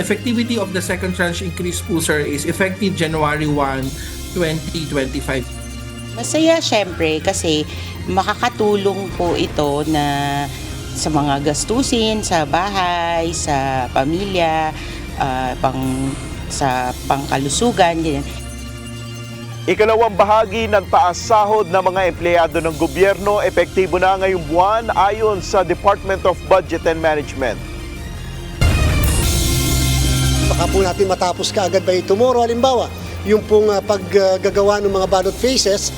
effectivity of the second tranche increase po, sir, is effective January 1, 2025. Masaya syempre kasi makakatulong po ito na sa mga gastusin, sa bahay, sa pamilya, sa pangkalusugan, ganyan. Ikalawang bahagi ng taas sahod ng mga empleyado ng gobyerno epektibo na ngayong buwan ayon sa Department of Budget and Management. Baka po natin matapos kaagad by tomorrow. Halimbawa, yung pong paggagawa ng mga ballot phases,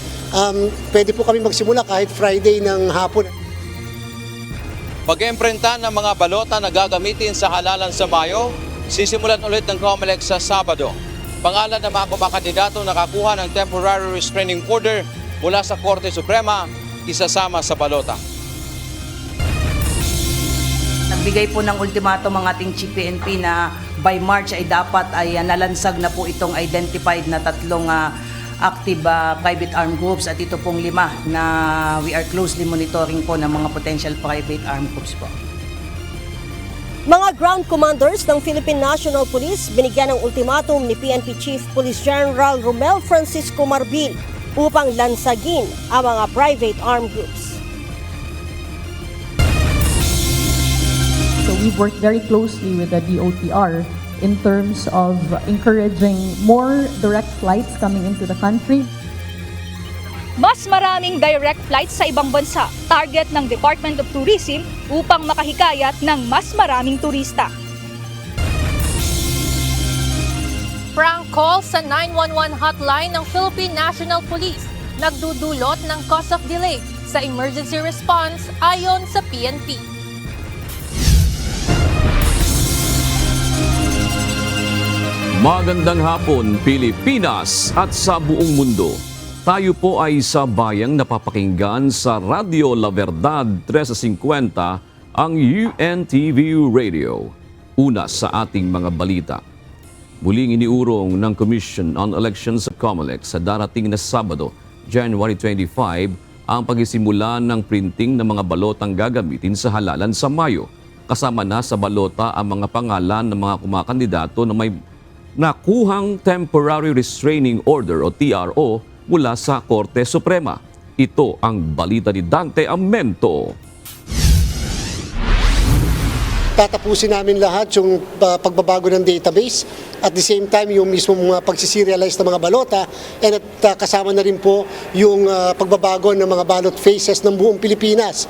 pwede po kami magsimula kahit Friday ng hapon. Pag-imprinta ng mga balota na gagamitin sa halalan sa Mayo, sisimulan ulit ng COMELEC sa Sabado. Pangalan ng mga kumakandidato nakakuha ng temporary restraining order mula sa Korte Suprema, isasama sa balota. Nagbigay po ng ultimatum ang ating Chief PNP na by March ay dapat ay nalansag na po itong identified na tatlong active private armed groups at ito pong 5 na we are closely monitoring po ng mga potential private armed groups po. Mga ground commanders ng Philippine National Police binigyan ng ultimatum ni PNP Chief Police General Romel Francisco Marbil upang lansagin ang mga private armed groups. So we've worked very closely with the DOTR in terms of encouraging more direct flights coming into the country. Mas maraming direct flights sa ibang bansa, target ng Department of Tourism upang makahikayat ng mas maraming turista. Prank call sa 911 hotline ng Philippine National Police nagdudulot ng cause of delay sa emergency response ayon sa PNP. Magandang hapon, Pilipinas at sa buong mundo. Tayo po ay sa bayang napapakinggan sa Radio La Verdad 1350, ang UNTV Radio. Una sa ating mga balita. Muling iniurong ng Commission on Elections of COMELEC sa darating na Sabado, January 25, ang pagsisimula ng printing ng mga balotang gagamitin sa halalan sa Mayo. Kasama na sa balota ang mga pangalan ng mga kumakandidato na may nakuhang Temporary Restraining Order o TRO mula sa Korte Suprema. Ito ang balita ni Dante Amento. Tatapusin namin lahat yung pagbabago ng database at the same time yung mismo mga pagsiserialize ng mga balota and at kasama na rin po yung pagbabago ng mga ballot phases ng buong Pilipinas.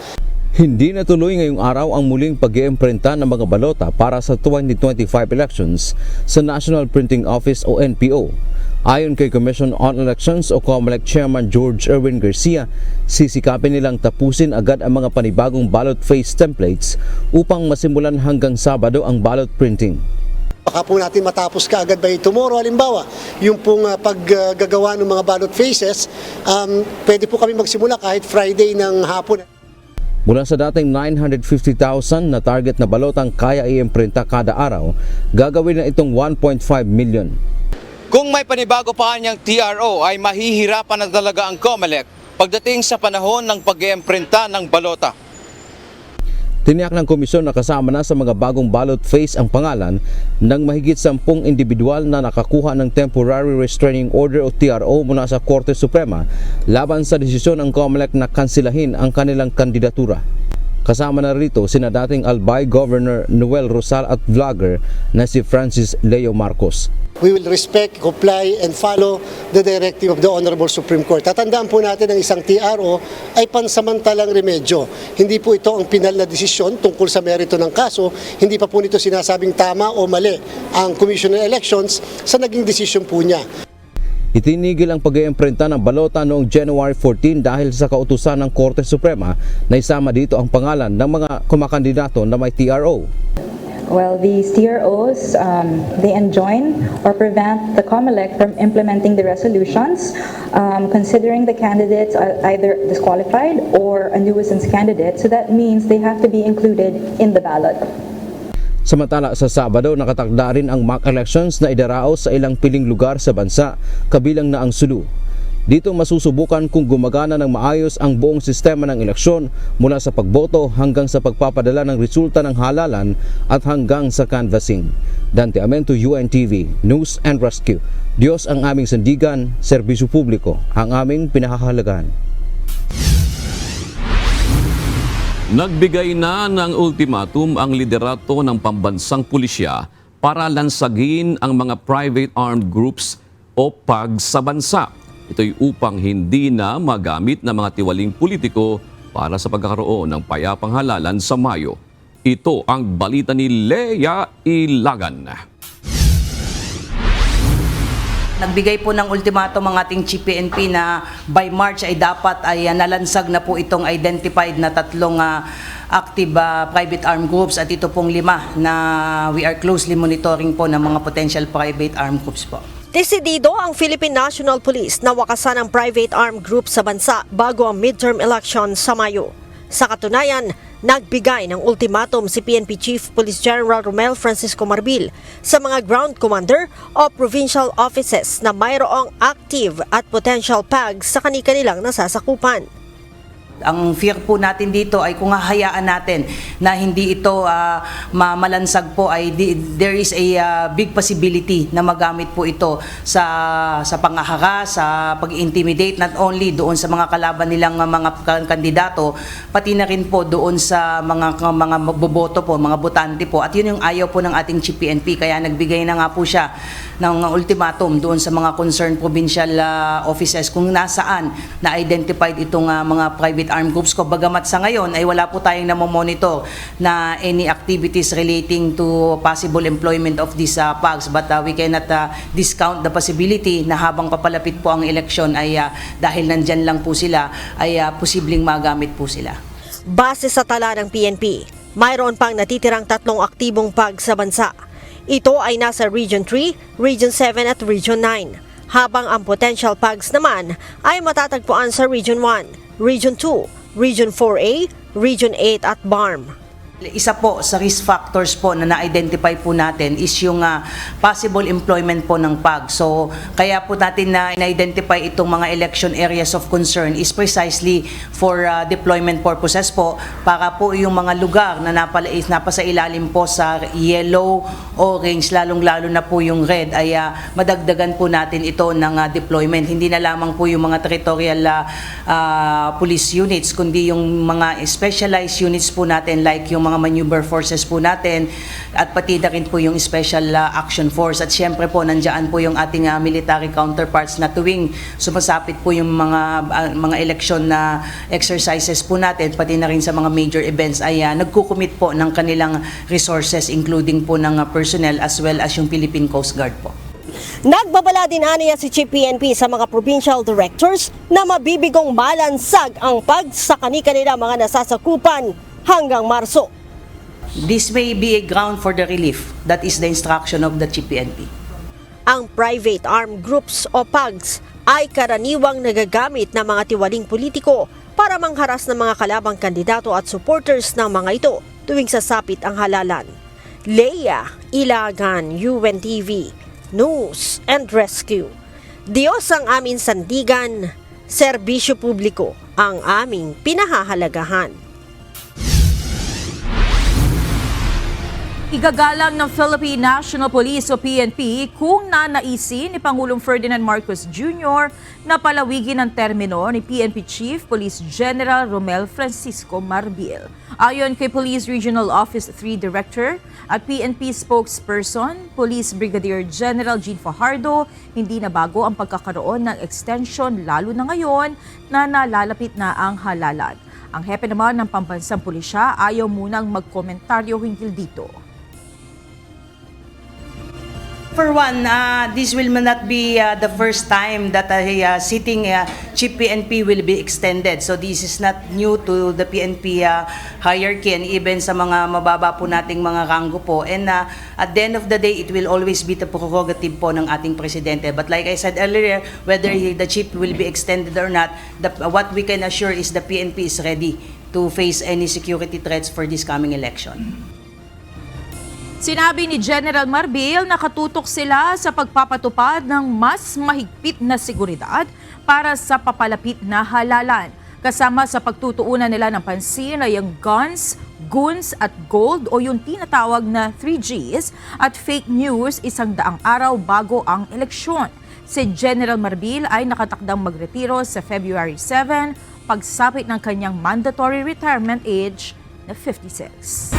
Hindi natuloy ngayong araw ang muling pag-iimprenta ng mga balota para sa 2025 elections sa National Printing Office o NPO. Ayon kay Commission on Elections o COMELEC Chairman George Erwin Garcia, sisikapin nilang tapusin agad ang mga panibagong ballot phase templates upang masimulan hanggang Sabado ang ballot printing. Baka po natin matapos kaagad by tomorrow. Halimbawa, yung pong paggagawa ng mga ballot phases, pwede po kami magsimula kahit Friday ng hapon. Mula sa dating 950,000 na target na balotang kaya i-imprinta kada araw, gagawin na itong 1.5 million. Kung may panibago pa niyang TRO ay mahihirapan na talaga ang COMELEC pagdating sa panahon ng pag-iimprinta ng balota. Tiniyak ng komisyon na kasama na sa mga bagong ballot phase ang pangalan ng mahigit 10 individual na nakakuha ng Temporary Restraining Order o TRO mula sa Korte Suprema laban sa desisyon ng COMELEC na kansilahin ang kanilang kandidatura. Kasama na rito sina dating Albay Governor Noel Rosal at vlogger na si Francis Leo Marcos. We will respect, comply, and follow the directive of the Honorable Supreme Court. Tatandaan po natin ang isang TRO ay pansamantalang remedyo. Hindi po ito ang pinal na desisyon tungkol sa merito ng kaso. Hindi pa po nito sinasabing tama o mali ang Commission on Elections sa naging desisyon po niya. Itinigil ang pag-iimprenta ng balota noong January 14 dahil sa kautusan ng Korte Suprema na isama dito ang pangalan ng mga kumakandidato na may TRO. Well, these TROs, they enjoin or prevent the COMELEC from implementing the resolutions, considering the candidates are either disqualified or a nuisance candidate. So that means they have to be included in the ballot. Samantala sa Sabado, nakatakda rin ang mock elections na idaraos sa ilang piling lugar sa bansa, kabilang na ang Sulu. Dito masusubukan kung gumagana ng maayos ang buong sistema ng eleksyon mula sa pagboto hanggang sa pagpapadala ng resulta ng halalan at hanggang sa canvassing. Dante Amento, UNTV, News and Rescue. Diyos ang aming sandigan, serbisyo publiko ang aming pinahahalagahan. Nagbigay na ng ultimatum ang liderato ng pambansang pulisya para lansagin ang mga private armed groups o PAG sa bansa. Ito'y upang hindi na magamit ng mga tiwaling politiko para sa pagkakaroon ng payapang halalan sa Mayo. Ito ang balita ni Lea Ilagan. Nagbigay po ng ultimatum ang ating Chief PNP na by March ay dapat ay nalansag na po itong identified na tatlong active private armed groups at ito pong 5 na we are closely monitoring po ng mga potential private armed groups po. Desidido ang Philippine National Police na wakasan ang private armed group sa bansa bago ang midterm election sa Mayo. Sa katunayan, nagbigay ng ultimatum si PNP Chief Police General Romel Francisco Marbil sa mga ground commander o provincial offices na mayroong active at potential PAG sa kani-kanilang nasasakupan. Ang fear po natin dito ay kung hahayaan natin na hindi ito malansag po ay there is a big possibility na magamit po ito sa pangahara, sa pag-intimidate not only doon sa mga kalaban nilang mga kandidato, pati na rin po doon sa mga boboto po, mga botante po. At yun yung ayaw po ng ating Chief PNP, kaya nagbigay na nga po siya ng ultimatum doon sa mga concerned provincial offices kung nasaan na identified itong mga private armed groups ko. Bagamat sa ngayon ay wala po tayong namomonitor na any activities relating to possible employment of these PAGs, but we cannot discount the possibility na habang papalapit po ang eleksyon ay dahil nandyan lang po sila ay posibleng magamit po sila. Base sa tala ng PNP, mayroon pang natitirang 3 aktibong PAG sa bansa. Ito ay nasa Region 3, Region 7 at Region 9, habang ang potential PAGs naman ay matatagpuan sa Region 1, Region 2, Region 4A, Region 8 at BARM. Isa po sa risk factors po na na-identify po natin is yung possible employment po ng PAG. So, kaya po natin na-identify itong mga election areas of concern is precisely for deployment purposes po, para po yung mga lugar na napasa ilalim po sa yellow, orange, lalong-lalo na po yung red, ay madagdagan po natin ito ng deployment. Hindi na lamang po yung mga territorial police units, kundi yung mga specialized units po natin like yung mga maneuver forces po natin at pati na rin po yung special action force. At syempre po nandiyan po yung ating military counterparts na tuwing sumasapit po yung mga election na exercises po natin, pati na rin sa mga major events ay nagkukumit po ng kanilang resources including po ng personnel as well as yung Philippine Coast Guard po. Nagbabala din aniya si Chief PNP sa mga provincial directors na mabibigong malansag ang PAG sa kani-kanila mga nasasakupan hanggang Marso. This may be a ground for the relief. That is the instruction of the Chief PNP. Ang private armed groups o PAGs ay karaniwang nagagamit ng mga tiwaling politiko para mangharas ng mga kalabang kandidato at supporters ng mga ito tuwing sasapit ang halalan. Lea Ilagan, UNTV, News and Rescue. Diyos ang aming sandigan, serbisyo publiko ang aming pinahahalagahan. Igagalang ng Philippine National Police o PNP kung nanaisin ni Pangulong Ferdinand Marcos Jr. na palawigin ang termino ni PNP Chief Police General Romel Francisco Marbil. Ayon kay Police Regional Office 3 Director at PNP spokesperson, Police Brigadier General Jean Fajardo, hindi na bago ang pagkakaroon ng extension lalo na ngayon na nalalapit na ang halalan. Ang hepe naman ng pambansang pulisya ayaw munang magkomentaryo hinggil dito. For one, this will not be the first time that a sitting Chief PNP will be extended. So this is not new to the PNP hierarchy and even sa mga mababa po nating mga ranggo po. And at the end of the day, it will always be the prerogative po ng ating presidente. But like I said earlier, whether the chief will be extended or not, what we can assure is the PNP is ready to face any security threats for this coming election. Sinabi ni General Marbil na katutok sila sa pagpapatupad ng mas mahigpit na seguridad para sa papalapit na halalan. Kasama sa pagtutuunan nila ng pansin ay ang guns, goons at gold o yung tinatawag na 3Gs at fake news 100 araw bago ang eleksyon. Si General Marbil ay nakatakdang magretiro sa February 7 pagsapit ng kanyang mandatory retirement age na 56.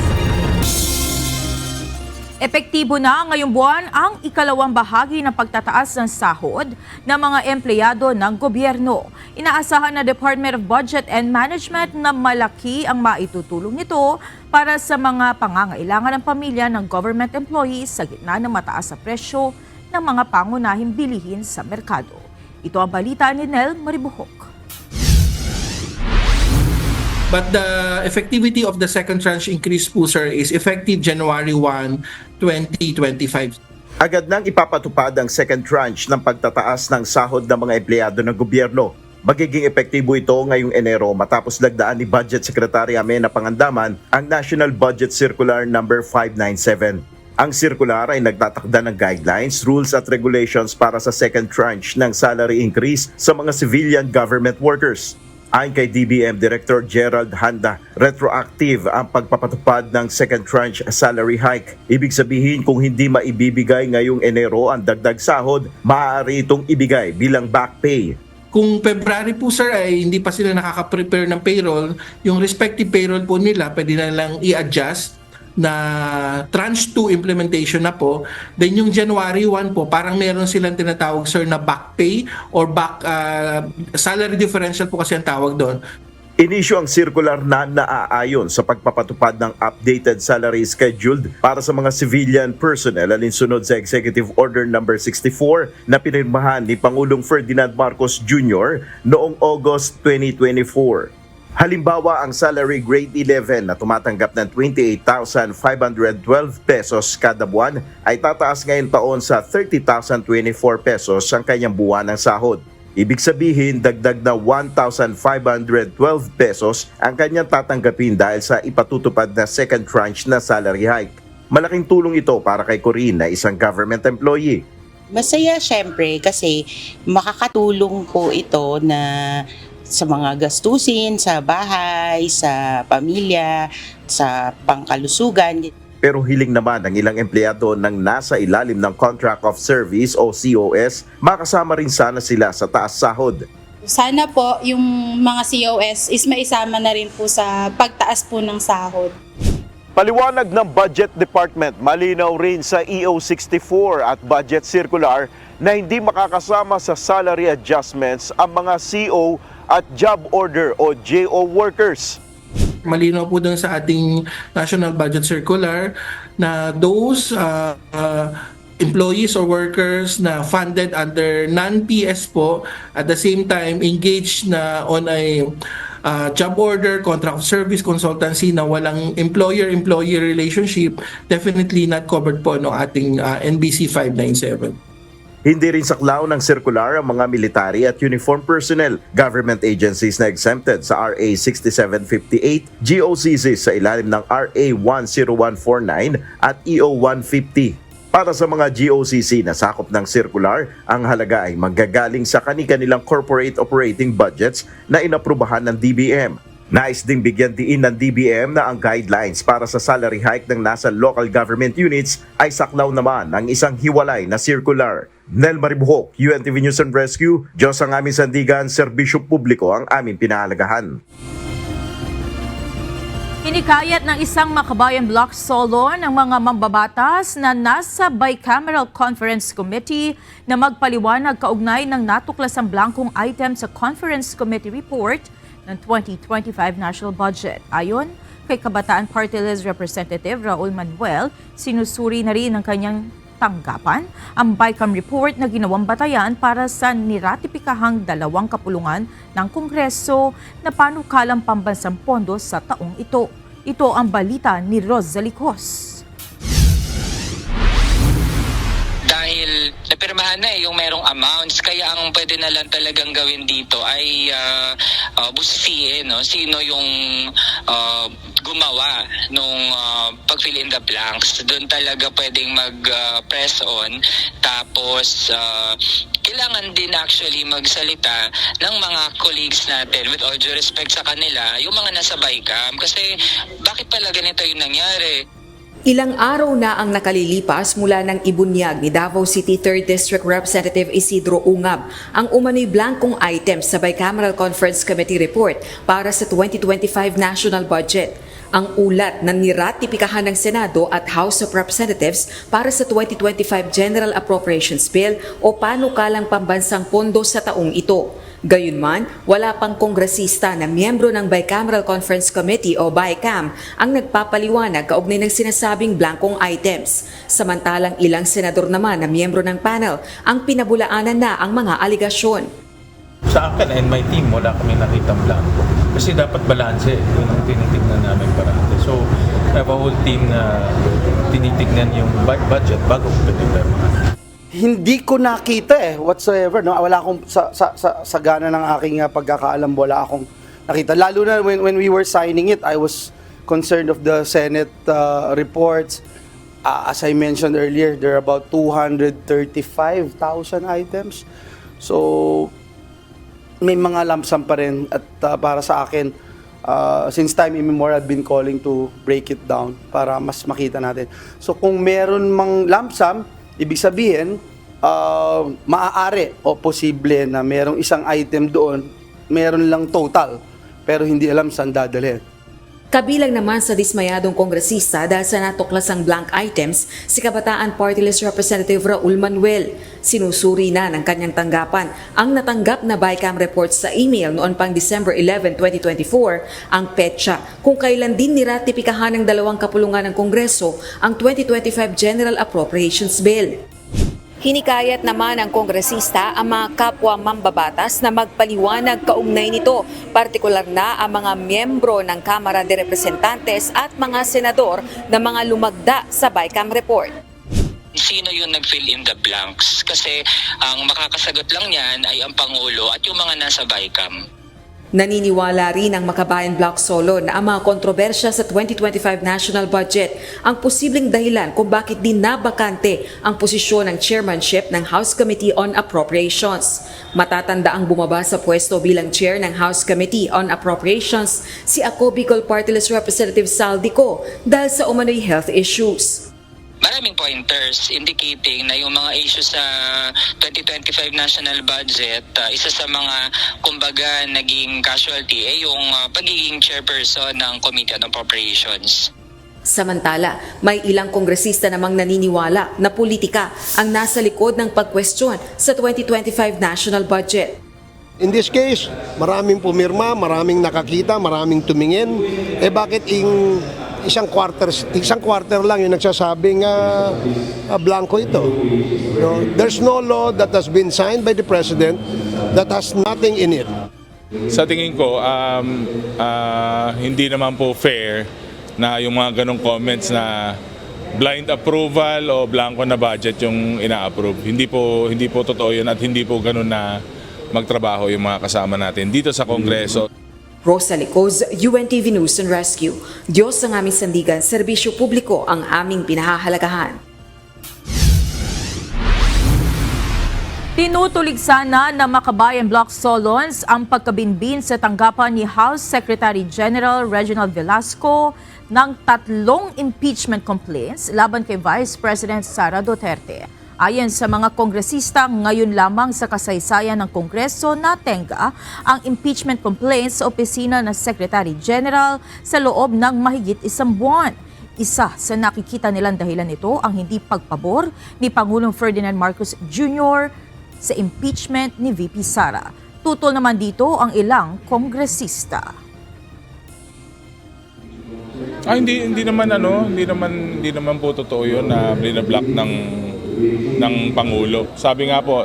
Epektibo na ngayong buwan ang ikalawang bahagi ng pagtataas ng sahod ng mga empleyado ng gobyerno. Inaasahan ng Department of Budget and Management na malaki ang maitutulong nito para sa mga pangangailangan ng pamilya ng government employees sa gitna ng mataas na presyo ng mga pangunahing bilihin sa merkado. Ito ang balita ni Nel Maribuhok. But the effectivity of the second tranche increase po, sir, is effective January 1, 2025. Agad nang ipapatupad ang second tranche ng pagtataas ng sahod ng mga empleyado ng gobyerno. Magiging epektibo ito ngayong Enero matapos lagdaan ni Budget Secretary Amena Pangandaman ang National Budget Circular No. 597. Ang circular ay nagtatakda ng guidelines, rules at regulations para sa second tranche ng salary increase sa mga civilian government workers. Ayon kay DBM Director Gerald Handa, retroactive ang pagpapatupad ng second tranche salary hike. Ibig sabihin kung hindi maibibigay ngayong Enero ang dagdag sahod, maaari itong ibigay bilang back pay. Kung February po, sir, ay hindi pa sila nakaka-prepare ng payroll, yung respective payroll po nila pwede na lang i-adjust na tranche 2 implementation na po. Then yung January 1 po, parang meron silang tinatawag, sir, na back pay or back salary differential po kasi ang tawag doon. Inisyu ang circular na naaayon sa pagpapatupad ng updated salary schedule para sa mga civilian personnel alinsunod sa Executive Order No. 64 na pinirmahan ni Pangulong Ferdinand Marcos Jr. noong August 2024. Halimbawa, ang salary grade 11 na tumatanggap ng 28,512 pesos kada buwan ay tataas ngayon taon sa 30,024 pesos ang kanyang buwan ng sahod. Ibig sabihin, dagdag na 1,512 pesos ang kanyang tatanggapin dahil sa ipatutupad na second tranche na salary hike. Malaking tulong ito para kay Corinne na isang government employee. Masaya syempre kasi makakatulong po ito na sa mga gastusin, sa bahay, sa pamilya, sa pangkalusugan. Pero hiling naman ng ilang empleyado ng nasa ilalim ng Contract of Service o COS, makasama rin sana sila sa taas sahod. Sana po yung mga COS is maisama na rin po sa pagtaas po ng sahod. Paliwanag ng Budget Department, malinaw rin sa EO64 at Budget Circular na hindi makakasama sa salary adjustments ang mga CO at job order o JO workers. Malinaw po dun sa ating National Budget Circular na those employees or workers na funded under non-PS po at the same time engaged na on a job order, contract of service, consultancy na walang employer-employee relationship, definitely not covered po ng ating NBC 597. Hindi rin saklaw ng circular ang mga military at uniform personnel, government agencies na exempted sa RA 6758, GOCCs sa ilalim ng RA 10149 at EO 150. Para sa mga GOCC na sakop ng circular, ang halaga ay manggagaling sa kani-kanilang corporate operating budgets na inaprubahan ng DBM. Nais ding bigyan diin ng DBM na ang guidelines para sa salary hike ng nasa local government units ay saklaw naman ng isang hiwalay na circular. Nel Maribuhok, UNTV News and Rescue, Diyos ang aming sandigan, serbisyo publiko ang aming pinahalagahan. Hinikayat ng isang Makabayan Block Solo ng mga mambabatas na nasa Bicameral Conference Committee na magpaliwanag kaugnay ng natuklasang blankong item sa Conference Committee Report ng 2025 National Budget. Ayon kay Kabataan Party List Representative Raul Manuel, sinusuri na rin ng kanyang tanggapan ang BICAM report na ginawang batayan para sa niratipikahang 2 kapulungan ng Kongreso na panukalang pambansang pondo sa taong ito. Ito ang balita ni Rosalie Cos. Dahil napirmahan na yung merong amounts. Kaya ang pwede na lang talagang gawin dito ay bustiin, no? Sino yung gumawa nung pag-fill in the blanks. Doon talaga pwedeng mag-press on. Tapos kailangan din actually magsalita ng mga colleagues natin, with all due respect sa kanila, yung mga nasa BICAM. Kasi bakit pala ganito yung nangyari? Ilang araw na ang nakalilipas mula ng ibunyag ni Davao City 3rd District Representative Isidro Ungab ang umano'y blankong items sa Bicameral Conference Committee report para sa 2025 national budget. Ang ulat na niratipikahan ng Senado at House of Representatives para sa 2025 General Appropriations Bill o panukalang pambansang pondo sa taong ito. Gayunman, wala pang kongresista na miyembro ng Bicameral Conference Committee o BICAM ang nagpapaliwanag kaugnay ng sinasabing blankong items. Samantalang ilang senador naman na miyembro ng panel ang pinabulaanan na ang mga aligasyon. Sa akin and my team, wala kami nakitang blanco. Kasi dapat balanse, yun ang tinitignan namin parati. So, I have a whole team na tinitignan yung budget bago pinipirmahan. Hindi ko nakita whatsoever, no? Wala akong sa gana ng aking pagkakaalam, wala akong nakita. Lalo na when we were signing it, I was concerned of the Senate reports. As I mentioned earlier, there are about 235,000 items. So may mga lump sum pa rin at para sa akin, since time immemorial, I've been calling to break it down para mas makita natin. So kung meron mang lump sum, ibig sabihin, maaari o posible na merong isang item doon, meron lang total, pero hindi alam saan dadalhin. Kabilang naman sa dismayadong kongresista dahil sa natuklasang blank items, si Kabataan Party List Representative Raul Manuel. Sinusuri na ng kanyang tanggapan ang natanggap na BICAM report sa email noon pang December 11, 2024, ang petsa kung kailan din niratipikahan ng dalawang kapulungan ng Kongreso ang 2025 General Appropriations Bill. Hinikayat naman ng kongresista ang mga kapwa mambabatas na magpaliwanag kaugnay nito, partikular na ang mga miyembro ng Kamara de Representantes at mga senador na mga lumagda sa BICAM report. Sino yung nag-fill in the blanks? Kasi ang makakasagot lang yan ay ang Pangulo at yung mga nasa BICAM. Naniniwala rin ang Makabayan Block Solo na ang mga kontrobersya sa 2025 national budget ang posibleng dahilan kung bakit din nabakante ang posisyon ng chairmanship ng House Committee on Appropriations. Matatanda ang bumaba sa pwesto bilang chair ng House Committee on Appropriations si Ako Bicol Party List Representative Saldico dahil sa umano'y health issues. Maraming pointers indicating na yung mga issues sa 2025 national budget, isa sa mga kumbaga naging casualty ay yung pagiging chairperson ng Committee on Appropriations. Samantala, may ilang kongresista namang naniniwala na politika ang nasa likod ng pagkwestiyon sa 2025 national budget. In this case, maraming pumirma, maraming nakakita, maraming tumingin. Bakit isang quarter lang yung nagsasabing blanco ito? No, there's no law that has been signed by the President that has nothing in it. Sa tingin ko, hindi naman po fair na yung mga ganong comments na blind approval o blanco na budget yung ina-approve. Hindi po totoo yun at hindi po ganun na magtrabaho yung mga kasama natin dito sa Kongreso. Rosalie Coz, UNTV News and Rescue. Diyos ang aming sandigan, serbisyo publiko ang aming pinahahalagahan. Tinutulig sana na Makabayan Block Solons ang pagkabinbin sa tanggapan ni House Secretary General Reginald Velasco ng 3 impeachment complaints laban kay Vice President Sara Duterte. Ayon sa mga kongresista, ngayon lamang sa kasaysayan ng Kongreso natenga ang impeachment complaints sa opisina ng Secretary General sa loob ng mahigit 1 buwan. Isa sa nakikita nilang dahilan nito ang hindi pagpabor ni Pangulong Ferdinand Marcos Jr. sa impeachment ni VP Sara. Tutol naman dito ang ilang kongresista. Hindi naman po totoo 'yun na binablock ng Pangulo. Sabi nga po,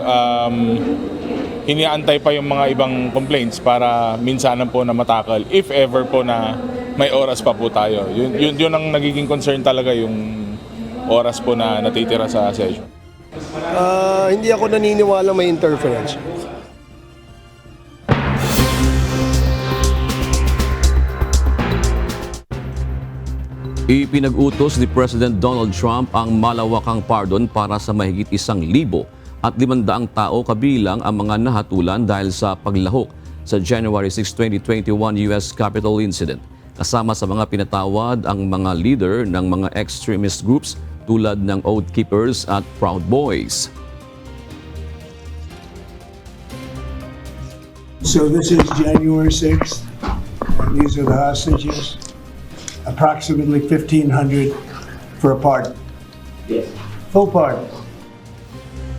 iniaantay pa yung mga ibang complaints para minsanan po na matakal if ever po na may oras pa po tayo. Yun ang nagiging concern talaga, yung oras po na natitira sa session. Hindi ako naniniwala may interference. Ipinag-utos ni President Donald Trump ang malawakang pardon para sa mahigit 1,500 tao kabilang ang mga nahatulan dahil sa paglahok sa January 6, 2021 US Capitol incident. Kasama sa mga pinatawad ang mga leader ng mga extremist groups tulad ng Oath Keepers at Proud Boys. So this is January 6th. These are the hostages. Approximately 1,500 for a pardon. Yes. Full pardon.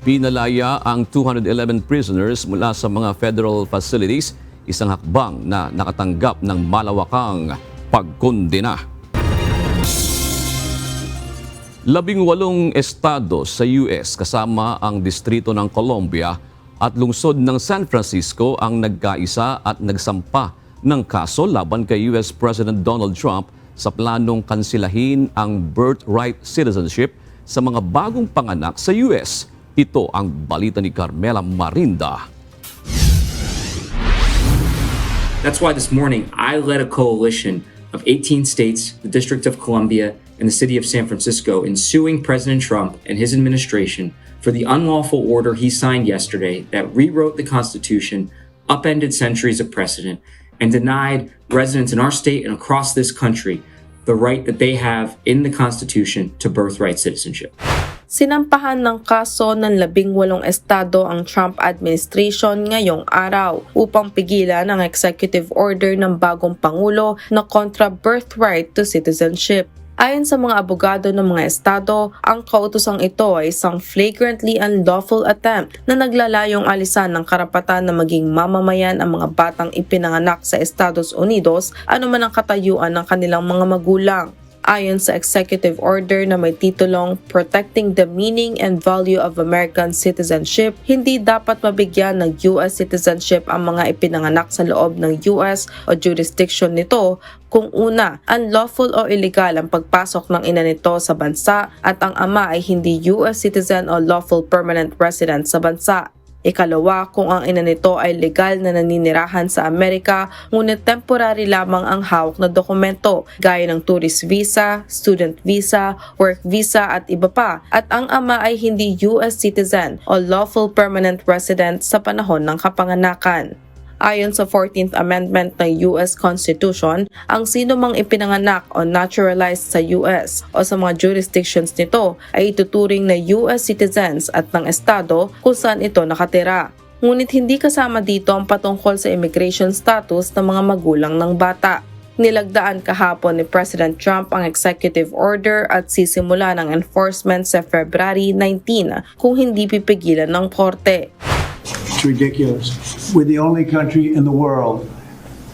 Pinalaya ang 211 prisoners mula sa mga federal facilities, isang hakbang na nakatanggap ng malawakang pagkondena. 18 estado sa US kasama ang distrito ng Columbia at lungsod ng San Francisco ang nagkaisa at nagsampa ng kaso laban kay US President Donald Trump sa planong kansilahin ang birthright citizenship sa mga bagong panganak sa US. Ito ang balita ni Carmela Marinda. That's why this morning I led a coalition of 18 states, the District of Columbia, and the city of San Francisco in suing President Trump and his administration for the unlawful order he signed yesterday that rewrote the Constitution, upended centuries of precedent, and denied residents in our state and across this country the right that they have in the Constitution to birthright citizenship. Sinampahan ng kaso ng 18 estado ang Trump administration ngayong araw upang pigilan ang executive order ng bagong Pangulo na kontra birthright to citizenship. Ayon sa mga abogado ng mga estado, ang kautosang ito ay isang flagrantly unlawful attempt na naglalayong alisan ng karapatan na maging mamamayan ang mga batang ipinanganak sa Estados Unidos anuman ang katayuan ng kanilang mga magulang. Ayon sa executive order na may titulong Protecting the Meaning and Value of American Citizenship, hindi dapat mabigyan ng US citizenship ang mga ipinanganak sa loob ng US o jurisdiction nito kung una, unlawful o illegal ang pagpasok ng ina nito sa bansa at ang ama ay hindi US citizen o lawful permanent resident sa bansa. Ikalawa, kung ang ina nito ay legal na naninirahan sa Amerika ngunit temporary lamang ang hawak na dokumento gaya ng tourist visa, student visa, work visa at iba pa at ang ama ay hindi US citizen o lawful permanent resident sa panahon ng kapanganakan. Ayon sa 14th Amendment ng US Constitution, ang sino mang ipinanganak o naturalized sa US o sa mga jurisdictions nito ay ituturing na US citizens at ng estado kung saan ito nakatira. Ngunit hindi kasama dito ang patungkol sa immigration status ng mga magulang ng bata. Nilagdaan kahapon ni President Trump ang executive order at sisimula ng enforcement sa February 19 kung hindi pipigilan ng korte. It's ridiculous. We're the only country in the world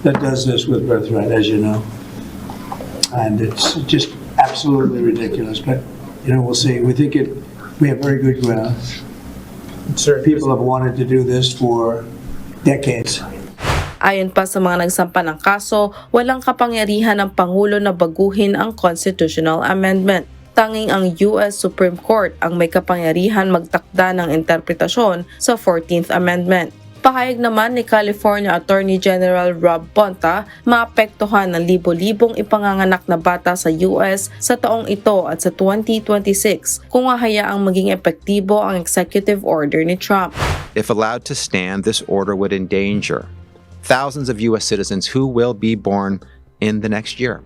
that does this with birthright, as you know. And it's just absolutely ridiculous. But, we'll see. We think we have very good grounds. People have wanted to do this for decades. Ayon pa sa mga nagsampa ng kaso, walang kapangyarihan ng Pangulo na baguhin ang constitutional amendment. Tanging ang US Supreme Court ang may kapangyarihan magtakda ng interpretasyon sa 14th Amendment. Pahayag naman ni California Attorney General Rob Bonta, maapektuhan ng libo-libong ipanganganak na bata sa US sa taong ito at sa 2026 kung hahayaang maging epektibo ang executive order ni Trump. If allowed to stand, this order would endanger thousands of US citizens who will be born in the next year.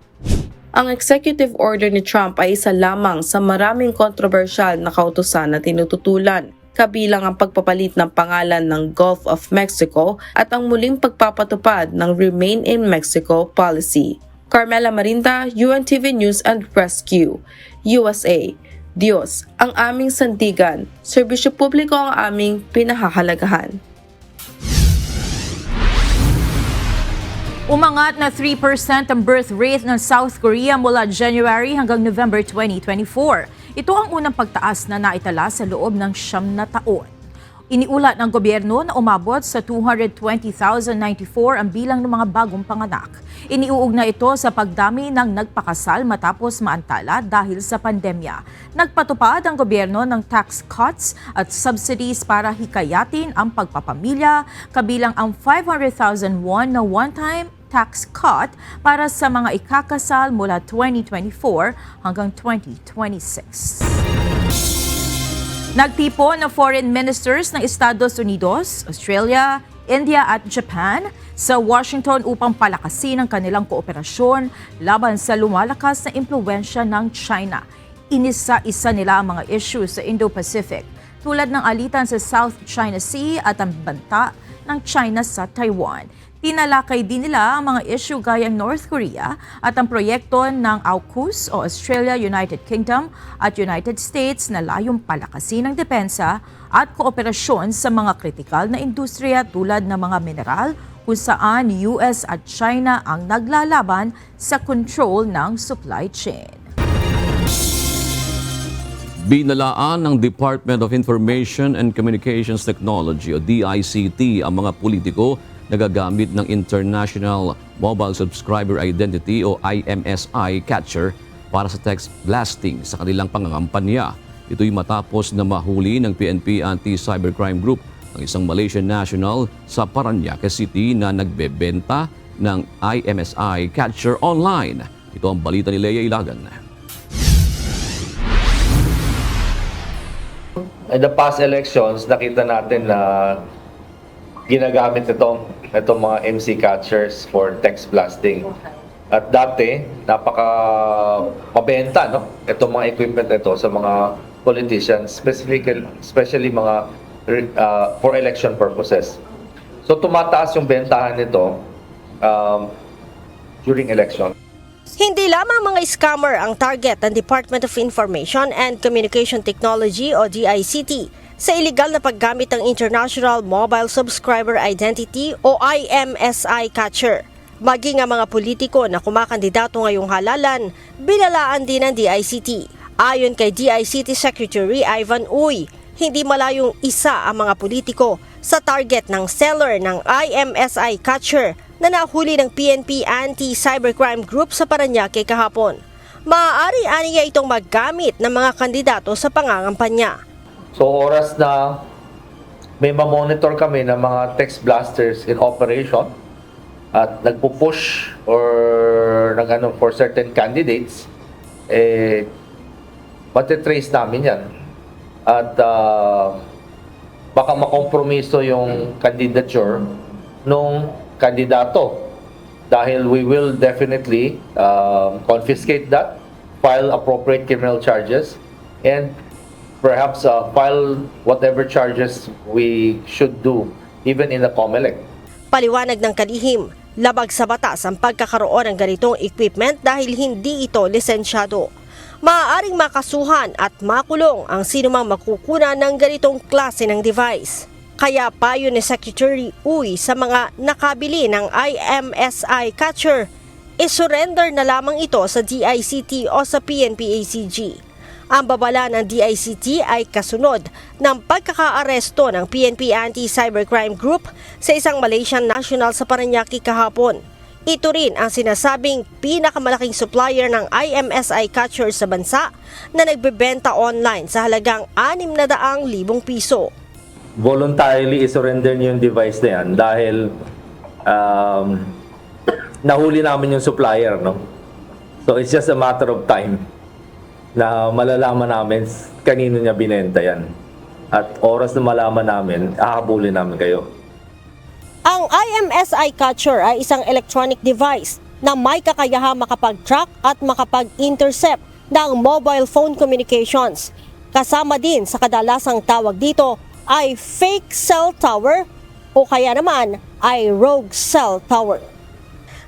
Ang executive order ni Trump ay isa lamang sa maraming kontrobersyal na kautusan na tinututulan, kabilang ang pagpapalit ng pangalan ng Gulf of Mexico at ang muling pagpapatupad ng Remain in Mexico policy. Carmela Marinda, UNTV News and Rescue, USA. Diyos, ang aming sandigan, serbisyo publiko ang aming pinahahalagahan. Umangat na 3% ang birth rate ng South Korea mula January hanggang November 2024. Ito ang unang pagtaas na naitala sa loob ng 9 na taon. Iniulat ng gobyerno na umabot sa 220,094 ang bilang ng mga bagong panganak. Iniuugnay ito sa pagdami ng nagpakasal matapos maantala dahil sa pandemya. Nagpatupad ang gobyerno ng tax cuts at subsidies para hikayatin ang pagpapamilya, kabilang ang 500,000 won na one-time tax cut para sa mga ikakasal mula 2024 hanggang 2026. Nagtipon ng foreign ministers ng Estados Unidos, Australia, India at Japan sa Washington upang palakasin ang kanilang kooperasyon laban sa lumalakas na impluwensya ng China. Inisa-isa nila ang mga issues sa Indo-Pacific tulad ng alitan sa South China Sea at ang banta ng China sa Taiwan. Tinalakay din nila ang mga issue gayang North Korea at ang proyekto ng AUKUS o Australia, United Kingdom at United States na layong palakasin ng depensa at kooperasyon sa mga kritikal na industriya tulad ng mga mineral kung saan US at China ang naglalaban sa control ng supply chain. Binalaan ng Department of Information and Communications Technology o DICT ang mga politiko na gagamit ng International Mobile Subscriber Identity o IMSI catcher para sa text blasting sa kanilang pangangampanya. Ito'y matapos na mahuli ng PNP Anti-Cybercrime Group ang isang Malaysian national sa Parañaque City na nagbebenta ng IMSI catcher online. Ito ang balita ni Lea Ilagan. In the past elections, nakita natin na ginagamit itong mga MC catchers for text blasting. At dati, napaka mabenta, no? Itong mga equipment ito sa mga politicians, especially mga for election purposes. So tumataas yung bentahan nito during election. Hindi lamang mga scammer ang target ng Department of Information and Communication Technology o DICT sa iligal na paggamit ng International Mobile Subscriber Identity o IMSI catcher. Maging ang mga politiko na kumakandidato ngayong halalan, binalaan din ng DICT. Ayon kay DICT Secretary Ivan Uy, hindi malayong isa ang mga politiko sa target ng seller ng IMSI catcher na nahuli ng PNP Anti-Cybercrime Group sa Parañaque kahapon. Maaari aniya itong maggamit ng mga kandidato sa pangangampanya. So oras na may ma-monitor kami ng mga text blasters in operation at nagpo-push or for certain candidates, matitrace namin yan. At baka makompromiso yung candidature nung kandidato dahil we will definitely confiscate that, file appropriate criminal charges, and perhaps file whatever charges we should do even in the COMELEC. Paliwanag ng kalihim, labag sa batas ang pagkakaroon ng ganitong equipment dahil hindi ito lisensyado. Maaaring makasuhan at makulong ang sinumang makukunan ng ganitong klase ng device. Kaya payo ni Secretary Uy sa mga nakabili ng IMSI catcher, isurrender na lamang ito sa DICT o sa PNP-ACG. Ang babala ng DICT ay kasunod ng pagkakaaresto ng PNP Anti-Cybercrime Group sa isang Malaysian national sa Parañaque kahapon. Ito rin ang sinasabing pinakamalaking supplier ng IMSI catcher sa bansa na nagbebenta online sa halagang 600,000 piso. Voluntarily isurrender niyo yung device na yan dahil nahuli namin yung supplier, no? So it's just a matter of time na malalaman namin kanino niya binenta yan. At oras na malaman namin, ahabulin namin kayo. Ang IMSI catcher ay isang electronic device na may kakayahang makapag-track at makapag-intercept ng mobile phone communications. Kasama din sa kadalasang tawag dito ay fake cell tower o kaya naman ay rogue cell tower.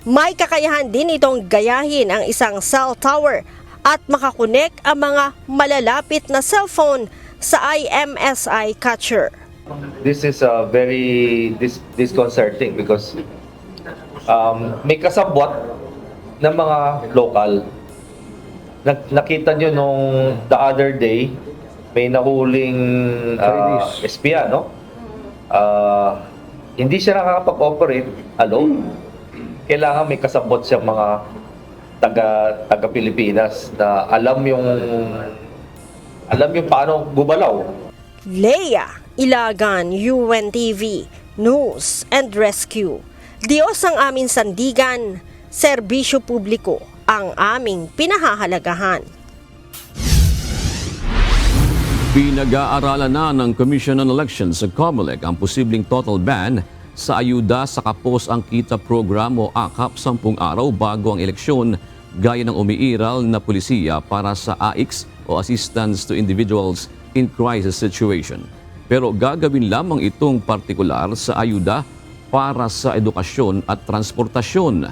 May kakayahan din itong gayahin ang isang cell tower at makakonek ang mga malalapit na cellphone sa IMSI catcher. This is very disconcerting because may kasabwat ng mga local. Nakita nyo nung the other day, may nahuling espia, no? hindi siya nakakapag-operate alone. Kailangan may kasabot siyang mga taga Pilipinas na alam yung paano gumalaw. Leia Ilagan, UNTV, News and Rescue. Diyos ang aming sandigan, serbisyo publiko ang aming pinahahalagahan. Pinag-aaralan na ng Commission on Elections sa COMELEC ang posibleng total ban sa ayuda sa Kapos ang Kita program o AKAP 10 araw bago ang eleksyon gaya ng umiiral na pulisiya para sa AICS o Assistance to Individuals in Crisis Situation. Pero gagawin lamang itong partikular sa ayuda para sa edukasyon at transportasyon.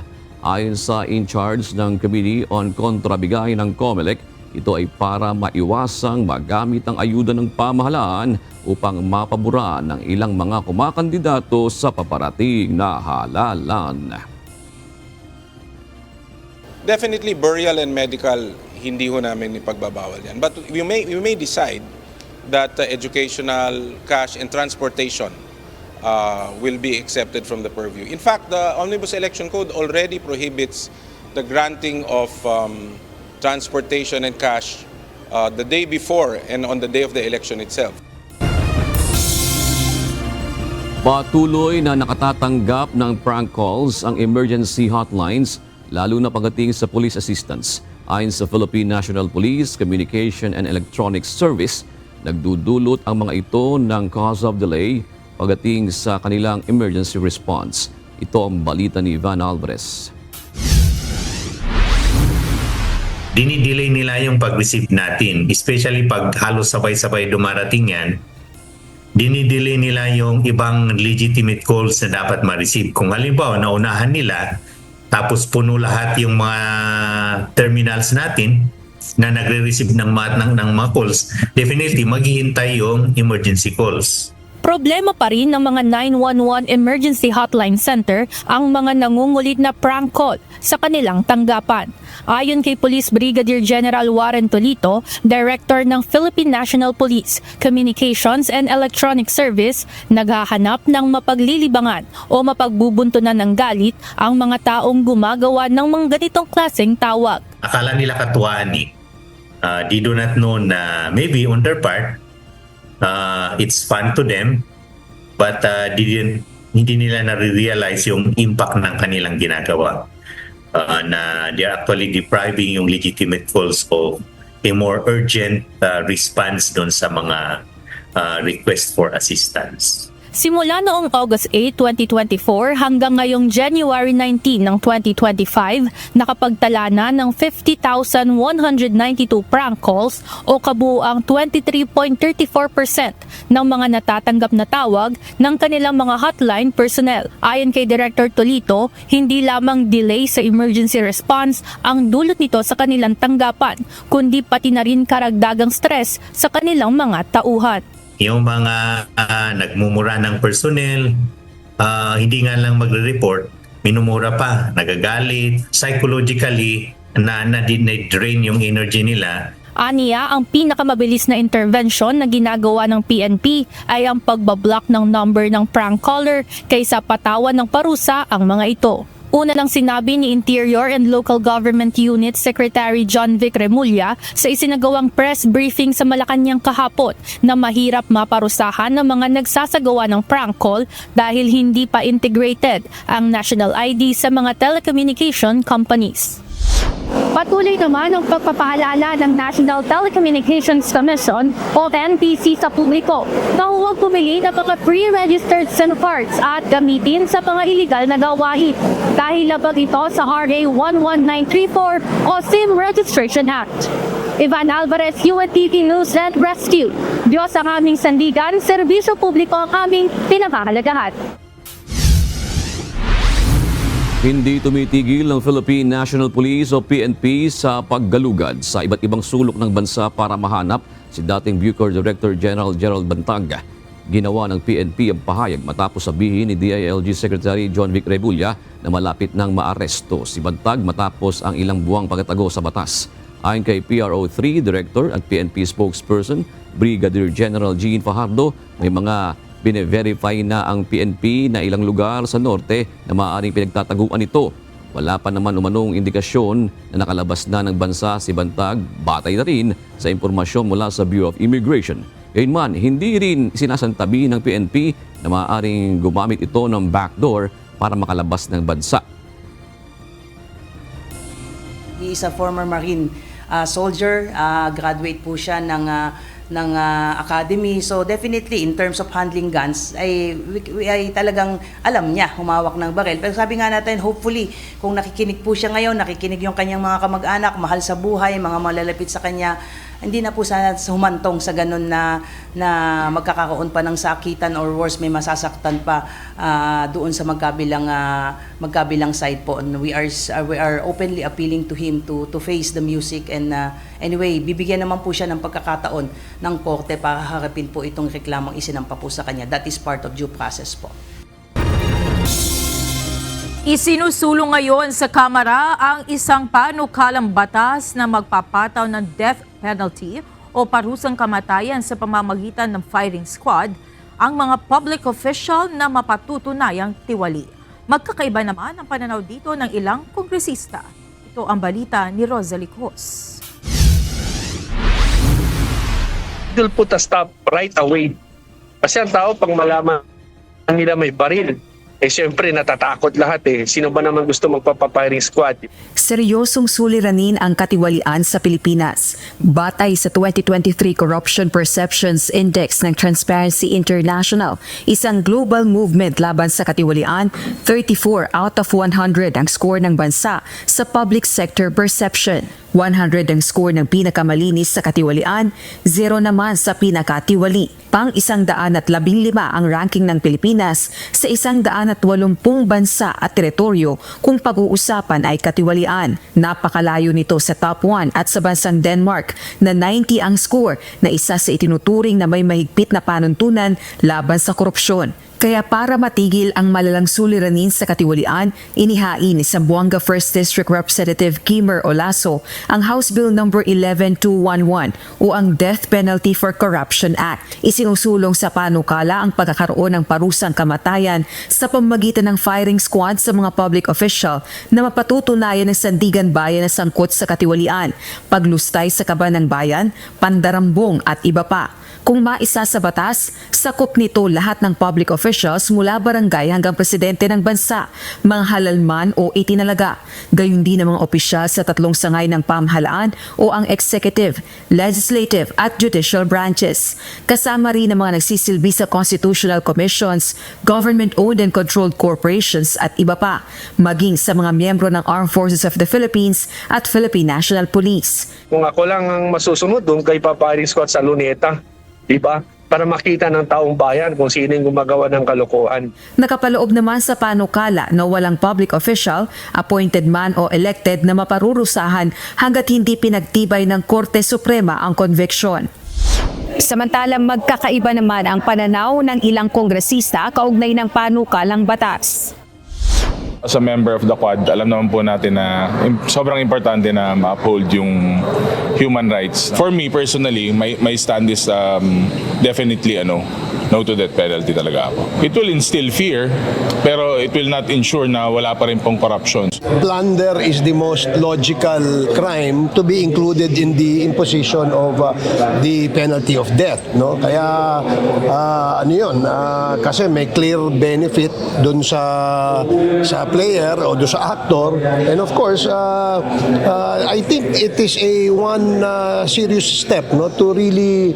Ayon sa in-charge ng Committee on Kontrabigay ng COMELEC, ito ay para maiwasang magamit ang ayuda ng pamahalaan upang mapabura ng ilang mga kumakandidato sa paparating na halalan. Definitely burial and medical, hindi ho namin ipagbabawal yan. But we may decide that educational, cash, and transportation will be accepted from the purview. In fact, the Omnibus Election Code already prohibits the granting of transportation and cash the day before and on the day of the election itself. Patuloy na nakatatanggap ng prank calls ang emergency hotlines, lalo na pagdating sa police assistance. Ayon sa Philippine National Police Communication and Electronics Service, nagdudulot ang mga ito ng cause of delay pagdating sa kanilang emergency response. Ito ang balita ni Van Alvarez. Dinidelay nila yung pag-receive natin, especially pag halos sabay-sabay dumarating yan. Dinidelay nila yung ibang legitimate calls na dapat ma-receive. Kung halimbawa, naunahan nila, tapos puno lahat yung mga terminals natin na nagre-receive ng mga calls, definitely maghihintay yung emergency calls. Problema pa rin ng mga 911 Emergency Hotline Center ang mga nangungulit na prank call sa kanilang tanggapan. Ayon kay Police Brigadier General Warren Tolito, Director ng Philippine National Police Communications and Electronic Service, naghahanap ng mapaglilibangan o mapagbubuntunan ng galit ang mga taong gumagawa ng mga ganitong klaseng tawag. Akala nila katuwaan eh. They do not know na maybe on their part, it's fun to them, but hindi nila na-realize yung impact ng kanilang ginagawa. Na they're actually depriving yung legitimate calls of a more urgent response doon sa mga request for assistance. Simula noong August 8, 2024 hanggang ngayong January 19 ng 2025, nakapagtala na ng 50,192 prank calls o kabuuang 23.34% ng mga natatanggap na tawag ng kanilang mga hotline personnel. Ayon kay Director Tolito, hindi lamang delay sa emergency response ang dulot nito sa kanilang tanggapan, kundi pati na rin karagdagang stress sa kanilang mga tauhan. Yung mga nagmumura ng personnel, hindi nga lang magre-report, minumura pa, nagagalit, psychologically, na-drain yung energy nila. Aniya, ang pinakamabilis na intervention na ginagawa ng PNP ay ang pagbablock ng number ng prank caller kaysa patawan ng parusa ang mga ito. Una lang sinabi ni Interior and Local Government Unit Secretary John Vic Remulla sa isinagawang press briefing sa Malacanang kahapon na mahirap maparusahan ng mga nagsasagawa ng prank call dahil hindi pa integrated ang national ID sa mga telecommunication companies. Patuloy naman ang pagpapaalala ng National Telecommunications Commission o NTC sa publiko na huwag pumili ng mga pre-registered SIM cards at gamitin sa mga iligal na gawain dahil labag ito sa RA 11934 o SIM Registration Act. Ivan Alvarez, UNTV News and Rescue. Diyos ang aming sandigan, serbisyo publiko ang aming pinakahalagahan. Hindi tumitigil ng Philippine National Police o PNP sa paggalugad sa iba't ibang sulok ng bansa para mahanap si dating Bucor Director General Gerald Bantag. Ginawa ng PNP ang pahayag matapos sabihin ni DILG Secretary John Vic Remulla na malapit nang maaresto si Bantag matapos ang ilang buwang pagtatago sa batas. Ayon kay PRO3 Director at PNP Spokesperson Brigadier General Jean Fajardo, may mga Bine-verify na ang PNP na ilang lugar sa norte na maaaring pinagtataguan ito. Wala pa naman umanong indikasyon na nakalabas na ng bansa si Bantag, batay na rin sa impormasyon mula sa Bureau of Immigration. Gayunman, hindi rin sinasantabi ng PNP na maaaring gumamit ito ng backdoor para makalabas ng bansa. He is a former Marine soldier, graduate po siya ng academy. So definitely in terms of handling guns ay talagang alam niya humawak ng baril. Pero sabi nga natin, hopefully kung nakikinig po siya ngayon, nakikinig yung kanyang mga kamag-anak, mahal sa buhay, mga malalapit sa kanya, hindi na po sana humantong sa ganun na magkakaroon pa ng sakitan or worse, may masasaktan pa doon sa magkabilang side po. And we are openly appealing to him to face the music, and anyway, bibigyan naman po siya ng pagkakataon ng korte para harapin po itong reklamong isinampa po sa kanya. That is part of due process po. Isinusulong ngayon sa Kamara ang isang panukalang batas na magpapataw ng death penalty o parusang kamatayan sa pamamagitan ng firing squad ang mga public official na mapatutunayang tiwali. Magkakaiba naman ang pananaw dito ng ilang kongresista. Ito ang balita ni Rosalie Cos. It will put a stop right away. Kasi ang tao pag malaman nila may baril, siyempre natatakot lahat Sino ba naman gusto magpapapiring squad? Seryosong suliranin ang katiwalian sa Pilipinas. Batay sa 2023 Corruption Perceptions Index ng Transparency International, isang global movement laban sa katiwalian, 34 out of 100 ang score ng bansa sa public sector perception. 100 ang score ng pinakamalinis sa katiwalian, 0 naman sa pinakatiwali. Pang 115 ang ranking ng Pilipinas sa 180 bansa at teritoryo kung pag-uusapan ay katiwalian. Napakalayo nito sa top 1 at sa bansang Denmark na 90 ang score na isa sa itinuturing na may mahigpit na panuntunan laban sa korupsyon. Kaya para matigil ang malalang suliranin sa katiwalian, inihain ni Zamboanga 1st District Representative Kimmer Olaso ang House Bill No. 11211 o ang Death Penalty for Corruption Act. Isinusulong sa panukala ang pagkakaroon ng parusang kamatayan sa pamamagitan ng firing squad sa mga public official na mapatutunayan ng sandigan bayan na sangkot sa katiwalian, paglustay sa kaban ng bayan, pandarambong at iba pa. Kung maisa sa batas, sakop nito lahat ng public officials mula barangay hanggang presidente ng bansa, mga halal man o itinalaga. Gayon din ang mga opisyal sa tatlong sangay ng pamahalaan o ang executive, legislative at judicial branches. Kasama rin ang mga nagsisilbi sa constitutional commissions, government-owned and controlled corporations at iba pa, maging sa mga miyembro ng Armed Forces of the Philippines at Philippine National Police. Kung ako lang ang masusunod doon kay papiring squad sa Luneta, diba? Para makita ng taong bayan kung sino yung gumagawa ng kalokohan. Nakapaloob naman sa panukala na walang public official, appointed man o elected na maparurusahan hanggat hindi pinagtibay ng Korte Suprema ang conviction. Samantalang magkakaiba naman ang pananaw ng ilang kongresista kaugnay ng panukalang batas. As a member of the Quad, alam naman po natin na sobrang importante na ma-uphold yung human rights. For me personally, my stand is definitely no to death penalty talaga ako. It will instill fear, pero it will not ensure na wala pa rin pong corruption. Plunder is the most logical crime to be included in the imposition of the penalty of death, no? Kaya kasi may clear benefit doon sa player o doon sa actor, and of course I think it is one serious step, no, to really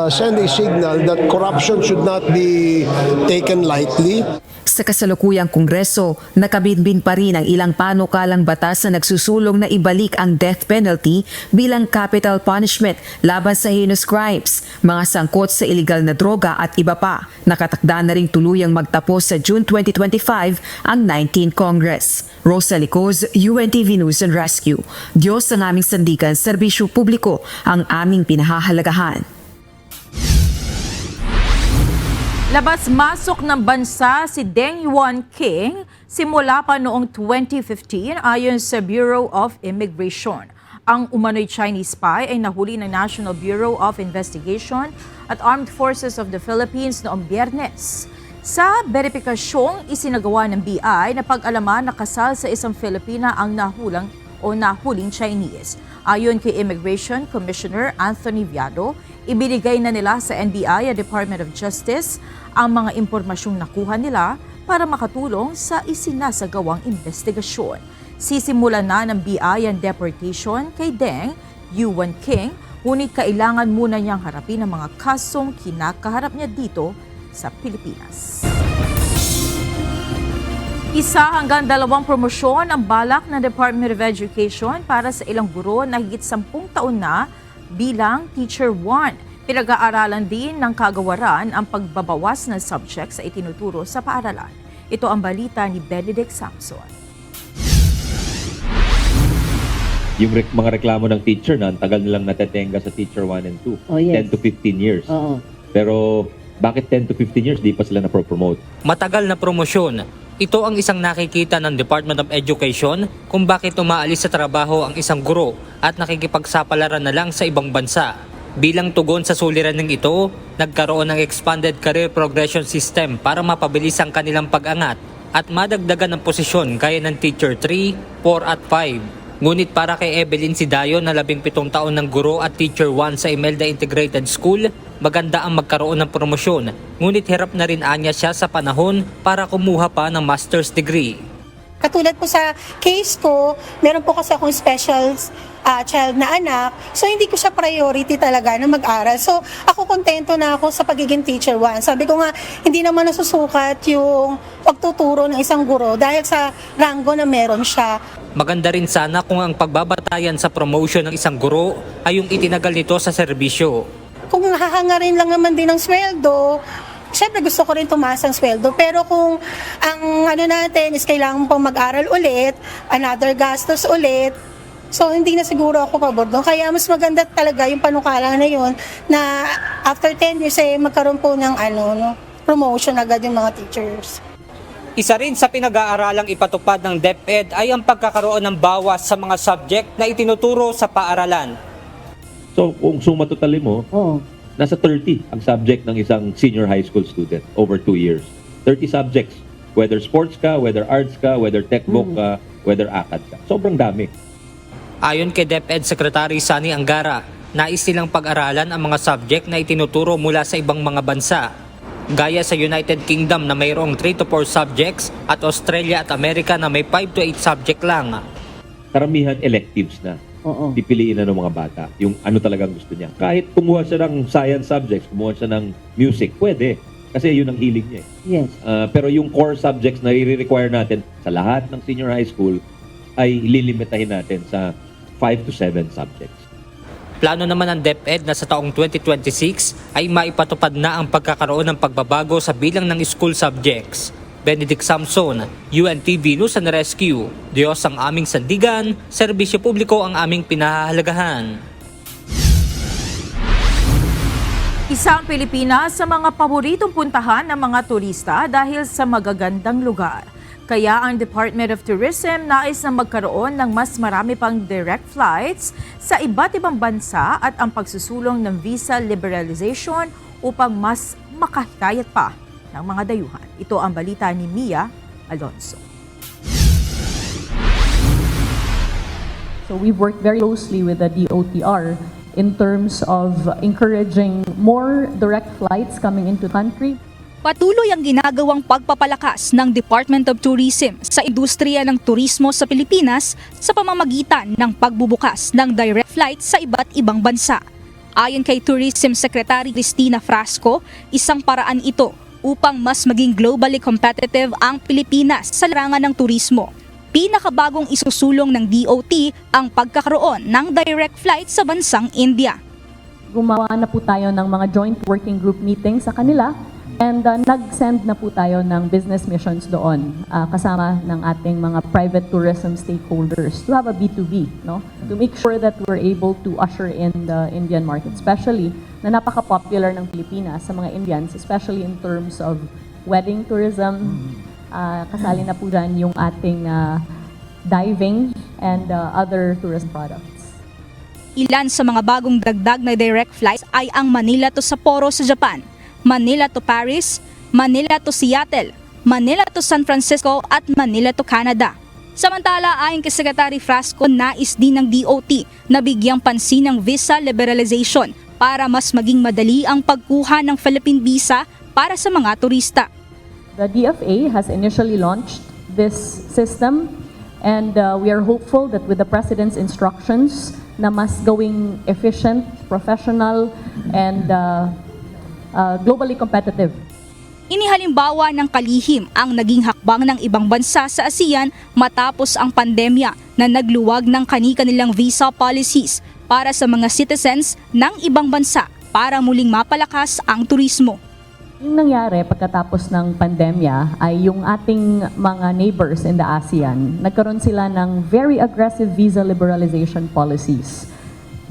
send a signal that corruption should not be taken lightly. Sa kasalukuyang Kongreso, nakabinbin pa rin ang ilang panukalang batas na nagsusulong na ibalik ang death penalty bilang capital punishment laban sa heinous crimes, mga sangkot sa iligal na droga at iba pa. Nakatakda na ring tuluyang magtapos sa June 2025 ang 19th Congress. Rosalie Cos, UNTV News and Rescue. Diyos ang aming sandigan, serbisyo publiko ang aming pinahahalagahan. Labas-masok ng bansa si Deng Yuan King simula pa noong 2015 ayon sa Bureau of Immigration. Ang umano'y Chinese spy ay nahuli ng National Bureau of Investigation at Armed Forces of the Philippines noong Biyernes. Sa beripikasyong isinagawa ng BI na pag-alaman na kasal sa isang Filipina ang nahuling Chinese. Ayon kay Immigration Commissioner Anthony Viado, ibinigay na nila sa NBI at Department of Justice ang mga impormasyong nakuha nila para makatulong sa isinasagawang investigasyon. Sisimulan na ng BI ang deportation kay Deng Yuan King, ngunit kailangan muna niyang harapin ang mga kasong kinakaharap niya dito sa Pilipinas. 1 hanggang 2 promosyon ang balak ng Department of Education para sa ilang guro na higit 10 taon na bilang Teacher 1. Pinag-aaralan din ng kagawaran ang pagbabawas ng subjects sa itinuturo sa paaralan. Ito ang balita ni Benedict Samson. Yung mga reklamo ng teacher na ang tagal nilang natetenga sa Teacher 1 and 2. 10 to 15 years. Pero bakit 10 to 15 years di pa sila na-promote? Matagal na promosyon. Ito ang isang nakikita ng Department of Education kung bakit umaalis sa trabaho ang isang guro at nakikipagsapalaran na lang sa ibang bansa. Bilang tugon sa suliraning ito, nagkaroon ng Expanded Career Progression System para mapabilis ang kanilang pag-angat at madagdagan ng posisyon gaya ng Teacher 3, 4 at 5. Ngunit para kay Evelyn Sidayo na 17 taon ng guro at Teacher 1 sa Imelda Integrated School, maganda ang magkaroon ng promosyon. Ngunit hirap na rin anya siya sa panahon para kumuha pa ng master's degree. Katulad po sa case ko, meron po kasi akong special child na anak, so hindi ko siya priority talaga na mag-aral. So ako kontento na ako sa pagiging Teacher 1. Sabi ko nga, hindi naman nasusukat yung pagtuturo ng isang guro dahil sa ranggo na meron siya. Maganda rin sana kung ang pagbabatayan sa promotion ng isang guro ay yung itinagal nito sa serbisyo. Kung hahangarin lang naman din ng sweldo, siyempre gusto ko rin tumaas ang sweldo. Pero kung ang natin is kailangan pang mag-aral ulit, another gastos ulit, so hindi na siguro ako pabor doon. Kaya mas maganda talaga yung panukala na yun na after 10 years magkaroon po ng promotion agad yung mga teachers. Isa rin sa pinag-aaralang ipatupad ng DepEd ay ang pagkakaroon ng bawas sa mga subject na itinuturo sa paaralan. So kung suma totally mo, nasa 30 ang subject ng isang senior high school student over 2 years. 30 subjects, whether sports ka, whether arts ka, whether textbook ka, whether ACAD ka. Sobrang dami. Ayon kay DepEd Secretary Sani Angara, nais nilang pag-aralan ang mga subject na itinuturo mula sa ibang mga bansa. Gaya sa United Kingdom na mayroong 3 to 4 subjects at Australia at Amerika na may 5 to 8 subject lang. Karamihan electives na. Pipiliin na ng mga bata yung ano talagang gusto niya. Kahit kumuha siya ng science subjects, kumuha siya ng music, pwede. Kasi yun ang hilig niya. Yes. Pero yung core subjects na i-require natin sa lahat ng senior high school ay ililimitahin natin sa 5 to 7 subjects. Plano naman ng DepEd na sa taong 2026 ay maipatupad na ang pagkakaroon ng pagbabago sa bilang ng school subjects. Benedict Samson, UNTV News and Rescue. Diyos ang aming sandigan, serbisyo publiko ang aming pinahahalagahan. Isa ang Pilipinas sa mga paboritong puntahan ng mga turista dahil sa magagandang lugar. Kaya ang Department of Tourism nais na magkaroon ng mas marami pang direct flights sa iba't ibang bansa at ang pagsusulong ng visa liberalization upang mas makahikayat pa ng mga dayuhan. Ito ang balita ni Mia Alonso. So we've worked very closely with the DOTR in terms of encouraging more direct flights coming into the country. Patuloy ang ginagawang pagpapalakas ng Department of Tourism sa industriya ng turismo sa Pilipinas sa pamamagitan ng pagbubukas ng direct flights sa iba't ibang bansa. Ayon kay Tourism Secretary Cristina Frasco, isang paraan ito upang mas maging globally competitive ang Pilipinas sa larangan ng turismo. Pinakabagong isusulong ng DOT ang pagkakaroon ng direct flight sa bansang India. Gumawa na po tayo ng mga joint working group meetings sa kanila and nag-send na po tayo ng business missions doon kasama ng ating mga private tourism stakeholders to have a B2B, no? To make sure that we're able to usher in the Indian market, especially na napaka-popular ng Pilipinas sa mga Indians, especially in terms of wedding tourism. Kasali na po dyan yung ating diving and other tourist products. Ilan sa mga bagong dagdag na direct flights ay ang Manila to Sapporo sa Japan, Manila to Paris, Manila to Seattle, Manila to San Francisco at Manila to Canada. Samantala, ayon kay Secretary Frasco, nais din ng DOT na bigyang pansin ng visa liberalization para mas maging madali ang pagkuha ng Philippine visa para sa mga turista. The DFA has initially launched this system and we are hopeful that with the President's instructions na mas gawing efficient, professional, and globally competitive. Inihalimbawa ng kalihim ang naging hakbang ng ibang bansa sa ASEAN matapos ang pandemya na nagluwag ng kani-kanilang visa policies para sa mga citizens ng ibang bansa para muling mapalakas ang turismo. Yung nangyari pagkatapos ng pandemya ay yung ating mga neighbors in the ASEAN, nagkaroon sila ng very aggressive visa liberalization policies.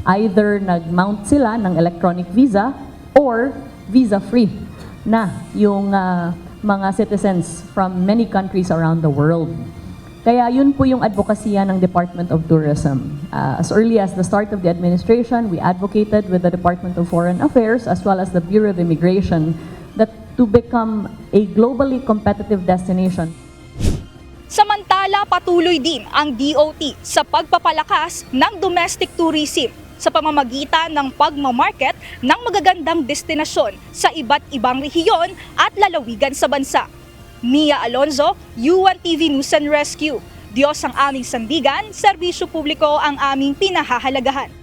Either nag-mount sila ng electronic visa or visa-free na yung mga citizens from many countries around the world. Kaya yun po yung advokasya ng Department of Tourism. As early as the start of the administration, we advocated with the Department of Foreign Affairs as well as the Bureau of Immigration that to become a globally competitive destination. Samantala, patuloy din ang DOT sa pagpapalakas ng domestic tourism sa pamamagitan ng pagmamarket ng magagandang destinasyon sa iba't ibang rehiyon at lalawigan sa bansa. Mia Alonzo, UNTV News and Rescue. Diyos ang aming sandigan, serbisyo publiko ang aming pinahahalagahan.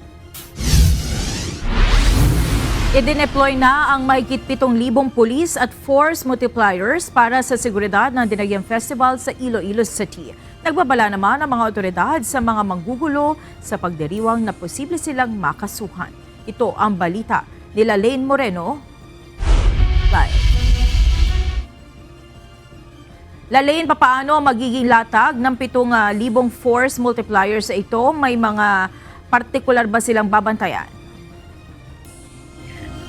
Idineploy na ang mahigit 7,000 pulis at force multipliers para sa seguridad ng Dinagyang Festival sa Iloilo City. Nagbabala naman ang mga otoridad sa mga manggugulo sa pagdiriwang na posible silang makasuhan. Ito ang balita nila Lane Moreno. Live. Lalain, papaano magiging latag ng 7,000 force multipliers sa ito? May mga partikular ba silang babantayan?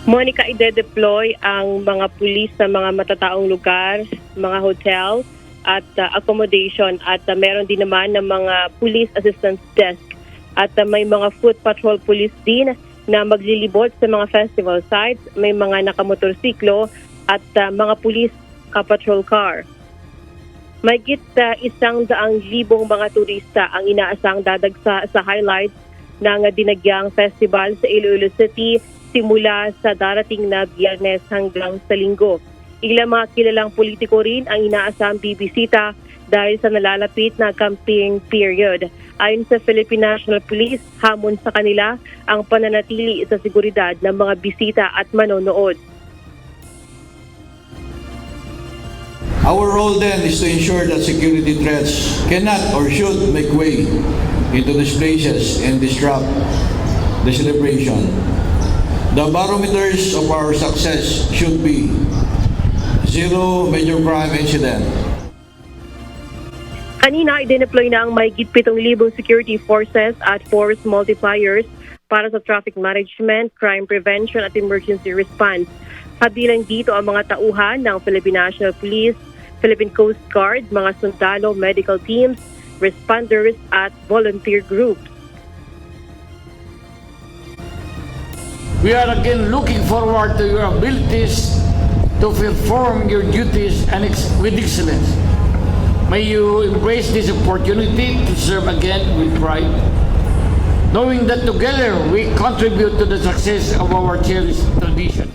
Monica, ide-deploy ang mga pulis sa mga matataong lugar, mga hotel at accommodation at meron din naman ng mga police assistance desk at may mga foot patrol police din na maglilibot sa mga festival sites, may mga nakamotorsiklo at mga police patrol car. Mahigit 100,000 mga turista ang inaasang dadagsa sa highlights ng Dinagyang Festival sa Iloilo City simula sa darating na Biyernes hanggang sa Linggo. Ilang mga kilalang politiko rin ang inaasang bibisita dahil sa nalalapit na campaign period. Ayon sa Philippine National Police, hamon sa kanila ang pananatili sa seguridad ng mga bisita at manonood. Our role then is to ensure that security threats cannot or should make way into these places and disrupt the celebration. The barometers of our success should be zero major crime incident. Kanina, i-deploy na ang mahigit 7,000 security forces at force multipliers para sa traffic management, crime prevention at emergency response. Kabilang dito ang mga tauhan ng Philippine National Police, Philippine Coast Guard, mga sundalo, medical teams, responders at volunteer groups. We are again looking forward to your abilities to perform your duties with excellence. May you embrace this opportunity to serve again with pride, knowing that together we contribute to the success of our cherished tradition.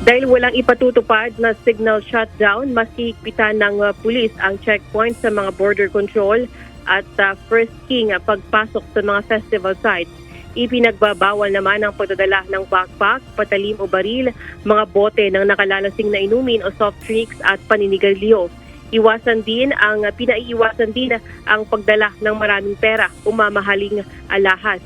Dahil walang ipatutupad na signal shutdown, mas higpitan ng pulis ang checkpoint sa mga border control at first king pagpasok sa mga festival sites. Ipinagbabawal naman ang pagdadala ng backpack, patalim o baril, mga bote ng nakalalasing na inumin o soft drinks at paninigarilyo. Pinaiiwasan din ang pagdala ng maraming pera o mamahaling alahas.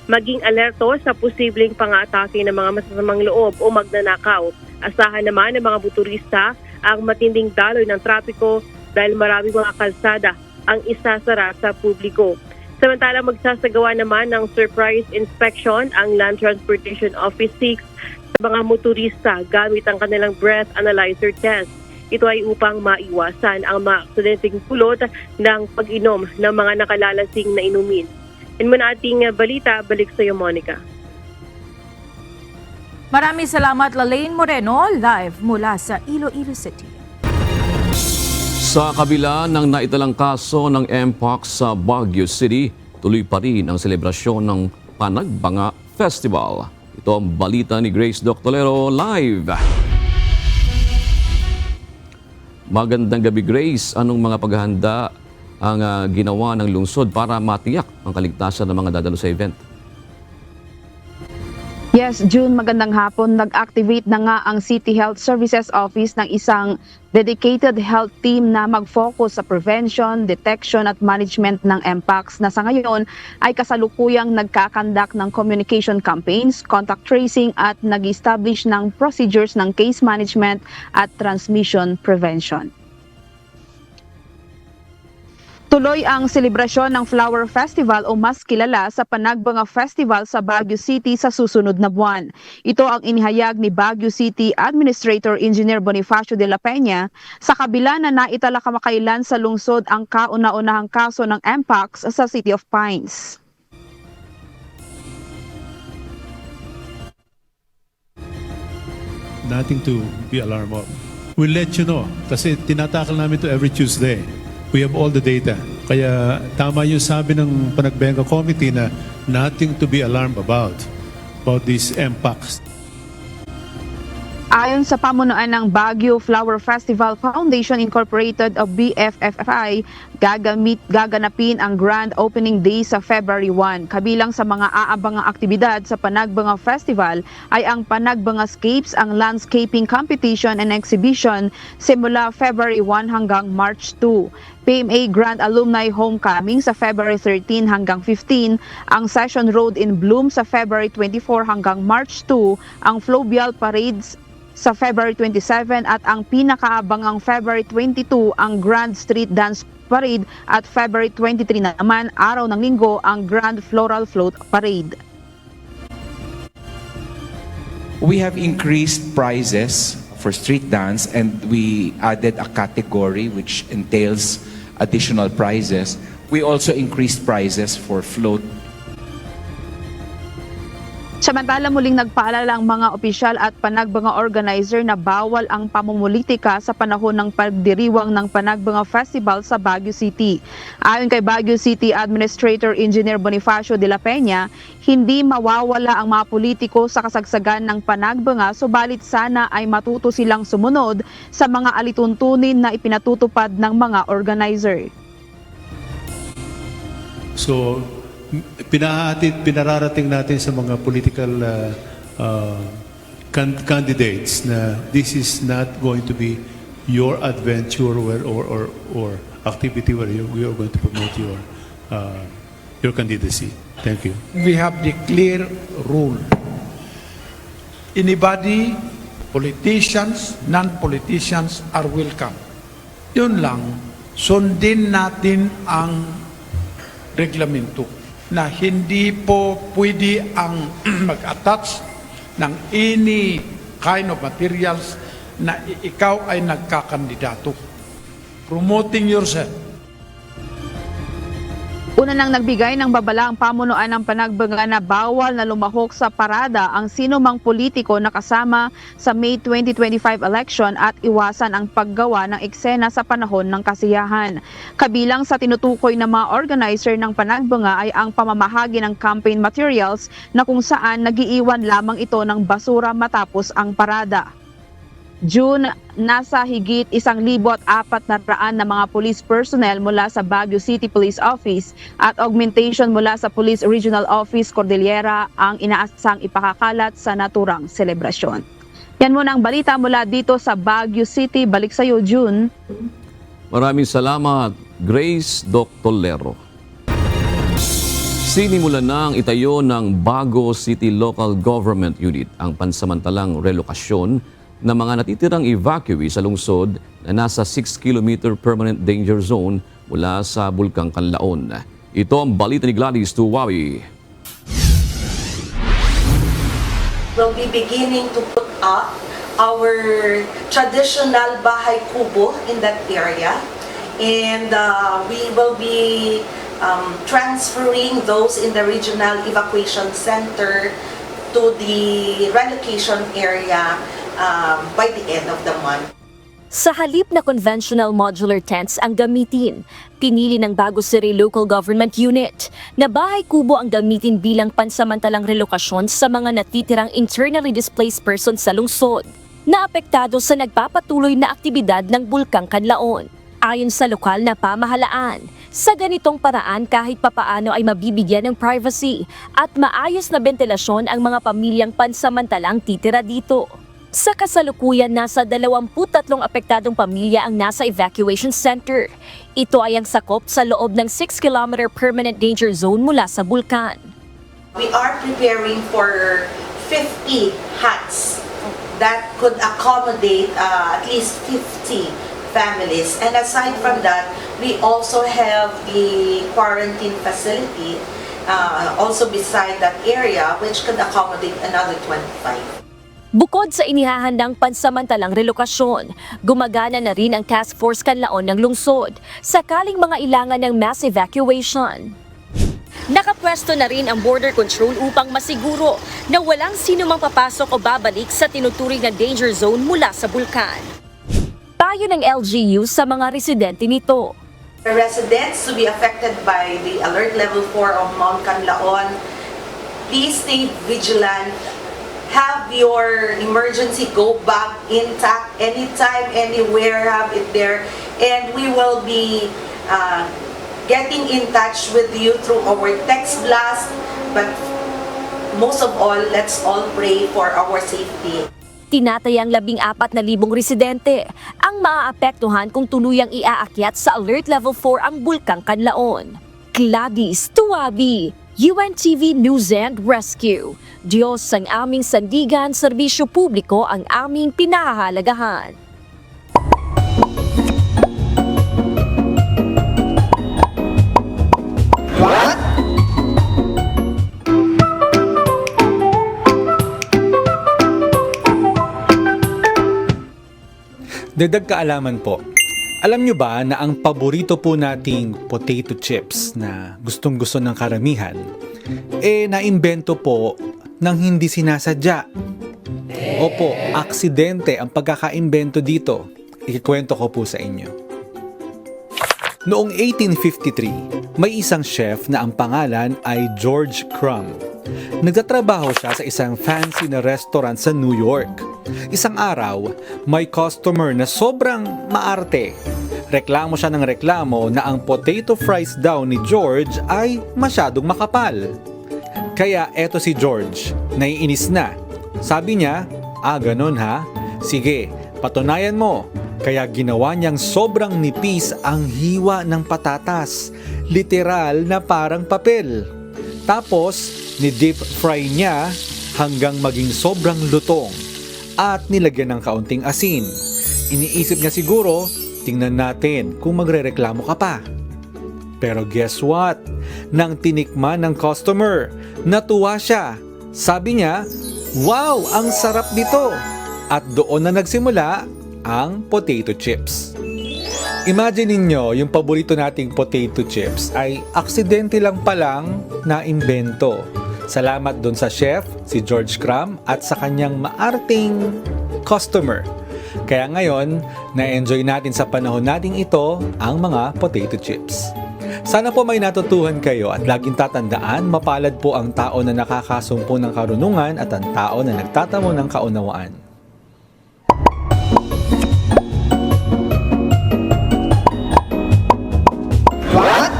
Maging alerto sa posibleng pang-aatake ng mga masasamang loob o magnanakaw. Asahan naman ng mga motorista ang matinding daloy ng trapiko dahil maraming mga kalsada ang isasara sa publiko. Samantala, magsasagawa naman ng surprise inspection ang Land Transportation Office 6 sa mga motorista gamit ang kanilang breath analyzer test. Ito ay upang maiwasan ang mga aksidenteng pulot ng pag-inom ng mga nakalalasing na inumin. Yan muna ating balita. Balik sa iyo, Monica. Maraming salamat, Lalaine Moreno, live mula sa Iloilo City. Sa kabila ng naitalang kaso ng Mpox sa Baguio City, tuloy pa rin ang selebrasyon ng Panagbanga Festival. Ito ang balita ni Grace Doctolero live. Magandang gabi, Grace. Anong mga paghahanda ang ginawa ng lungsod para matiyak ang kaligtasan ng mga dadalo sa event? Yes, June, magandang hapon. Nag-activate na nga ang City Health Services Office ng isang dedicated health team na mag-focus sa prevention, detection at management ng Mpox na sa ngayon ay kasalukuyang nagkakandak ng communication campaigns, contact tracing at nag-establish ng procedures ng case management at transmission prevention. Tuloy ang selebrasyon ng Flower Festival o mas kilala sa Panagbanga Festival sa Baguio City sa susunod na buwan. Ito ang inihayag ni Baguio City Administrator Engineer Bonifacio de la Peña sa kabila na naitala kamakailan sa lungsod ang kauna-unahang kaso ng Mpox sa City of Pines. Nothing to be alarmed of. We'll let you know kasi tinatakal namin to every Tuesday. We have all the data. Kaya tama yung sabi ng Panagbenga Committee na nothing to be alarmed about this Mpox. Ayon sa pamunuan ng Baguio Flower Festival Foundation Incorporated o BFFI, gaganapin ang grand opening day sa February 1. Kabilang sa mga aabangang aktibidad sa Panagbanga Festival ay ang Panagbangascapes, ang landscaping competition and exhibition simula February 1 hanggang March 2. PMA Grand Alumni Homecoming sa February 13 hanggang 15, ang Session Road in Bloom sa February 24 hanggang March 2, ang Fluvial Parades sa February 27 at ang pinakaabangang February 22 ang Grand Street Dance Parade at February 23 naman, araw ng linggo, ang Grand Floral Float Parade. We have increased prices for street dance and we added a category which entails additional prizes. We also increased prices for float. Samantala, muling nagpaalala ang mga opisyal at Panagbanga organizer na bawal ang pamumulitika sa panahon ng pagdiriwang ng Panagbanga Festival sa Baguio City. Ayon kay Baguio City Administrator Engineer Bonifacio de la Peña, hindi mawawala ang mga politiko sa kasagsagan ng Panagbanga, subalit sana ay matuto silang sumunod sa mga alituntunin na ipinatutupad ng mga organizer. So, pinararating natin sa mga political candidates na this is not going to be your adventure or activity where we are going to promote your candidacy. Thank you. We have the clear rule. Anybody, politicians, non-politicians are welcome. Yun lang, sundin natin ang reglamento na hindi po pwede ang mag-attach ng any kind of materials na ikaw ay nagkakandidato. Promoting yourself. Una nang nagbigay ng babala ang pamunuan ng Panagbanga na bawal na lumahok sa parada ang sino mang politiko na kasama sa May 2025 election at iwasan ang paggawa ng eksena sa panahon ng kasiyahan. Kabilang sa tinutukoy ng mga organizer ng Panagbanga ay ang pamamahagi ng campaign materials na kung saan nagiiwan lamang ito ng basura matapos ang parada. June, nasa higit 1,400 na mga police personnel mula sa Baguio City Police Office at augmentation mula sa Police Regional Office Cordillera ang inaasang ipakakalat sa naturang selebrasyon. Yan muna ang balita mula dito sa Baguio City. Balik sa iyo, June. Maraming salamat, Grace Doctolero. Sinimulan na ang itayo ng Bago City Local Government Unit ang pansamantalang relokasyon ng mga natitirang evacuee sa lungsod na nasa 6-kilometer permanent danger zone mula sa Bulkang Canlaon. Ito ang balita ni Gladys Tuwawi. We'll be beginning to put up our traditional bahay kubo in that area, and we will be transferring those in the regional evacuation center to the relocation area by the end of the month. Sa halip na conventional modular tents ang gamitin, pinili ng Bago City Local Government Unit na bahay kubo ang gamitin bilang pansamantalang relokasyon sa mga natitirang internally displaced persons sa lungsod na apektado sa nagpapatuloy na aktibidad ng Bulkang Kanlaon. Ayon sa lokal na pamahalaan, sa ganitong paraan kahit papaano ay mabibigyan ng privacy at maayos na ventilasyon ang mga pamilyang pansamantalang titira dito. Sa kasalukuyan, nasa 23 apektadong pamilya ang nasa evacuation center. Ito ay ang sakop sa loob ng 6-kilometer permanent danger zone mula sa bulkan. We are preparing for 50 huts that could accommodate at least 50 families. And aside from that, we also have the quarantine facility also beside that area which could accommodate another 25. Bukod sa inihahandang pansamantalang relokasyon, gumagana na rin ang Task Force Kanlaon ng lungsod sakaling mga ilangan ng mass evacuation. Nakapwesto na rin ang border control upang masiguro na walang sino mang papasok o babalik sa tinuturing na danger zone mula sa bulkan. Payo ng LGU sa mga residente nito. The residents to be affected by the alert level 4 of Mount Canlaon, please stay vigilant. Have your emergency go bag intact anytime, anywhere, have it there. And we will be getting in touch with you through our text blast. But most of all, let's all pray for our safety. Tinatayang 14,000 residente ang maaapektuhan kung tuluyang iaakyat sa Alert Level 4 ang Bulkang Kanlaon. Gladys Tuabi, UNTV News and Rescue. Diyos ang aming sandigan, serbisyo publiko ang aming pinahahalagahan. What? Dagdag kaalaman po. Alam nyo ba na ang paborito po nating potato chips na gustong-gusto ng karamihan, naimbento po ng hindi sinasadya? Opo, aksidente ang pagkakaimbento dito. Ikikwento ko po sa inyo. Noong 1853, may isang chef na ang pangalan ay George Crumb. Nagtatrabaho siya sa isang fancy na restaurant sa New York. Isang araw, may customer na sobrang maarte. Reklamo siya ng reklamo na ang potato fries daw ni George ay masyadong makapal. Kaya eto si George, naiinis na. Sabi niya, ganun ha? Sige, patunayan mo. Kaya ginawa niyang sobrang nipis ang hiwa ng patatas. Literal na parang papel. Tapos, ni-deep fry niya hanggang maging sobrang lutong at nilagyan ng kaunting asin. Iniisip niya siguro, tingnan natin kung magrereklamo ka pa. Pero guess what? Nang tinikman ng customer, natuwa siya. Sabi niya, wow, ang sarap nito! At doon na nagsimula ang potato chips. Imagine ninyo, yung paborito nating potato chips ay aksidente lang palang na imbento. Salamat doon sa chef, si George Crumb, at sa kanyang maarting customer. Kaya ngayon, na-enjoy natin sa panahon nating ito ang mga potato chips. Sana po may natutuhan kayo at laging tatandaan, mapalad po ang tao na nakakasumpo ng karunungan at ang tao na nagtatamo ng kaunawaan. What?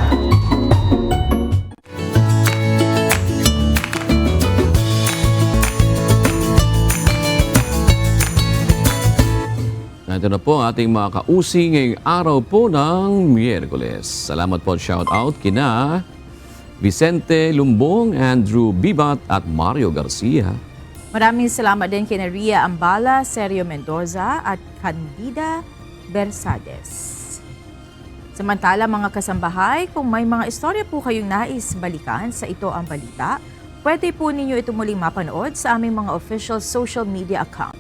Ito na po ang ating mga kausi ngayong araw po ng Miyerkules. Salamat po at shout out kina Vicente Lumbong, Andrew Bibat at Mario Garcia. Maraming salamat din kina Ria Ambala, Sergio Mendoza at Candida Bersades. Samantala mga kasambahay, kung may mga istorya po kayong nais balikan sa Ito ang Balita, pwede po ninyo ito muling mapanood sa aming mga official social media account.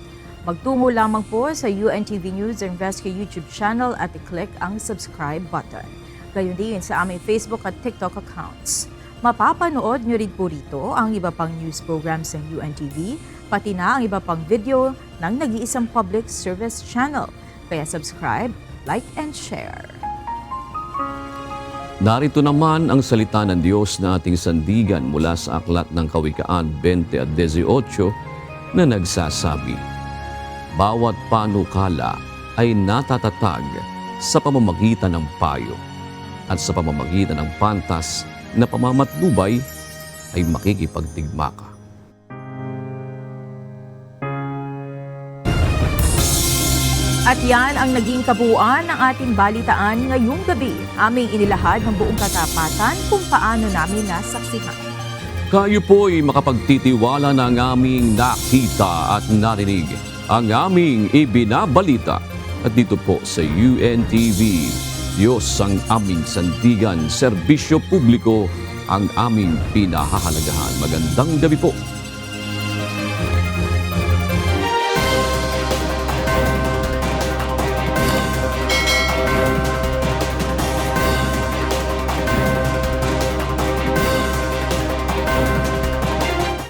Magtungo lamang po sa UNTV News and Rescue YouTube channel at i-click ang subscribe button. gayon din sa aming Facebook at TikTok accounts. Mapapanood nyo rin po rito ang iba pang news programs ng UNTV, pati na ang iba pang video ng nag-iisang public service channel. Kaya subscribe, like, and share. Narito naman ang salita ng Diyos na ating sandigan mula sa Aklat ng Kawikaan 20:18 na nagsasabi, bawat panukala ay natatatag sa pamamagitan ng payo at sa pamamagitan ng pantas na pamamatnubay ay makikipagtigma ka. At yan ang naging kabuuan ng ating balitaan ngayong gabi. Aming inilahad ng buong katapatan kung paano namin nasaksihan. Kayo po'y makapagtitiwala ng aming nakita at narinig, ang aming ibinabalita. At dito po sa UNTV, Diyos ang aming sandigan, serbisyo publiko ang aming pinahahalagahan. Magandang gabi po.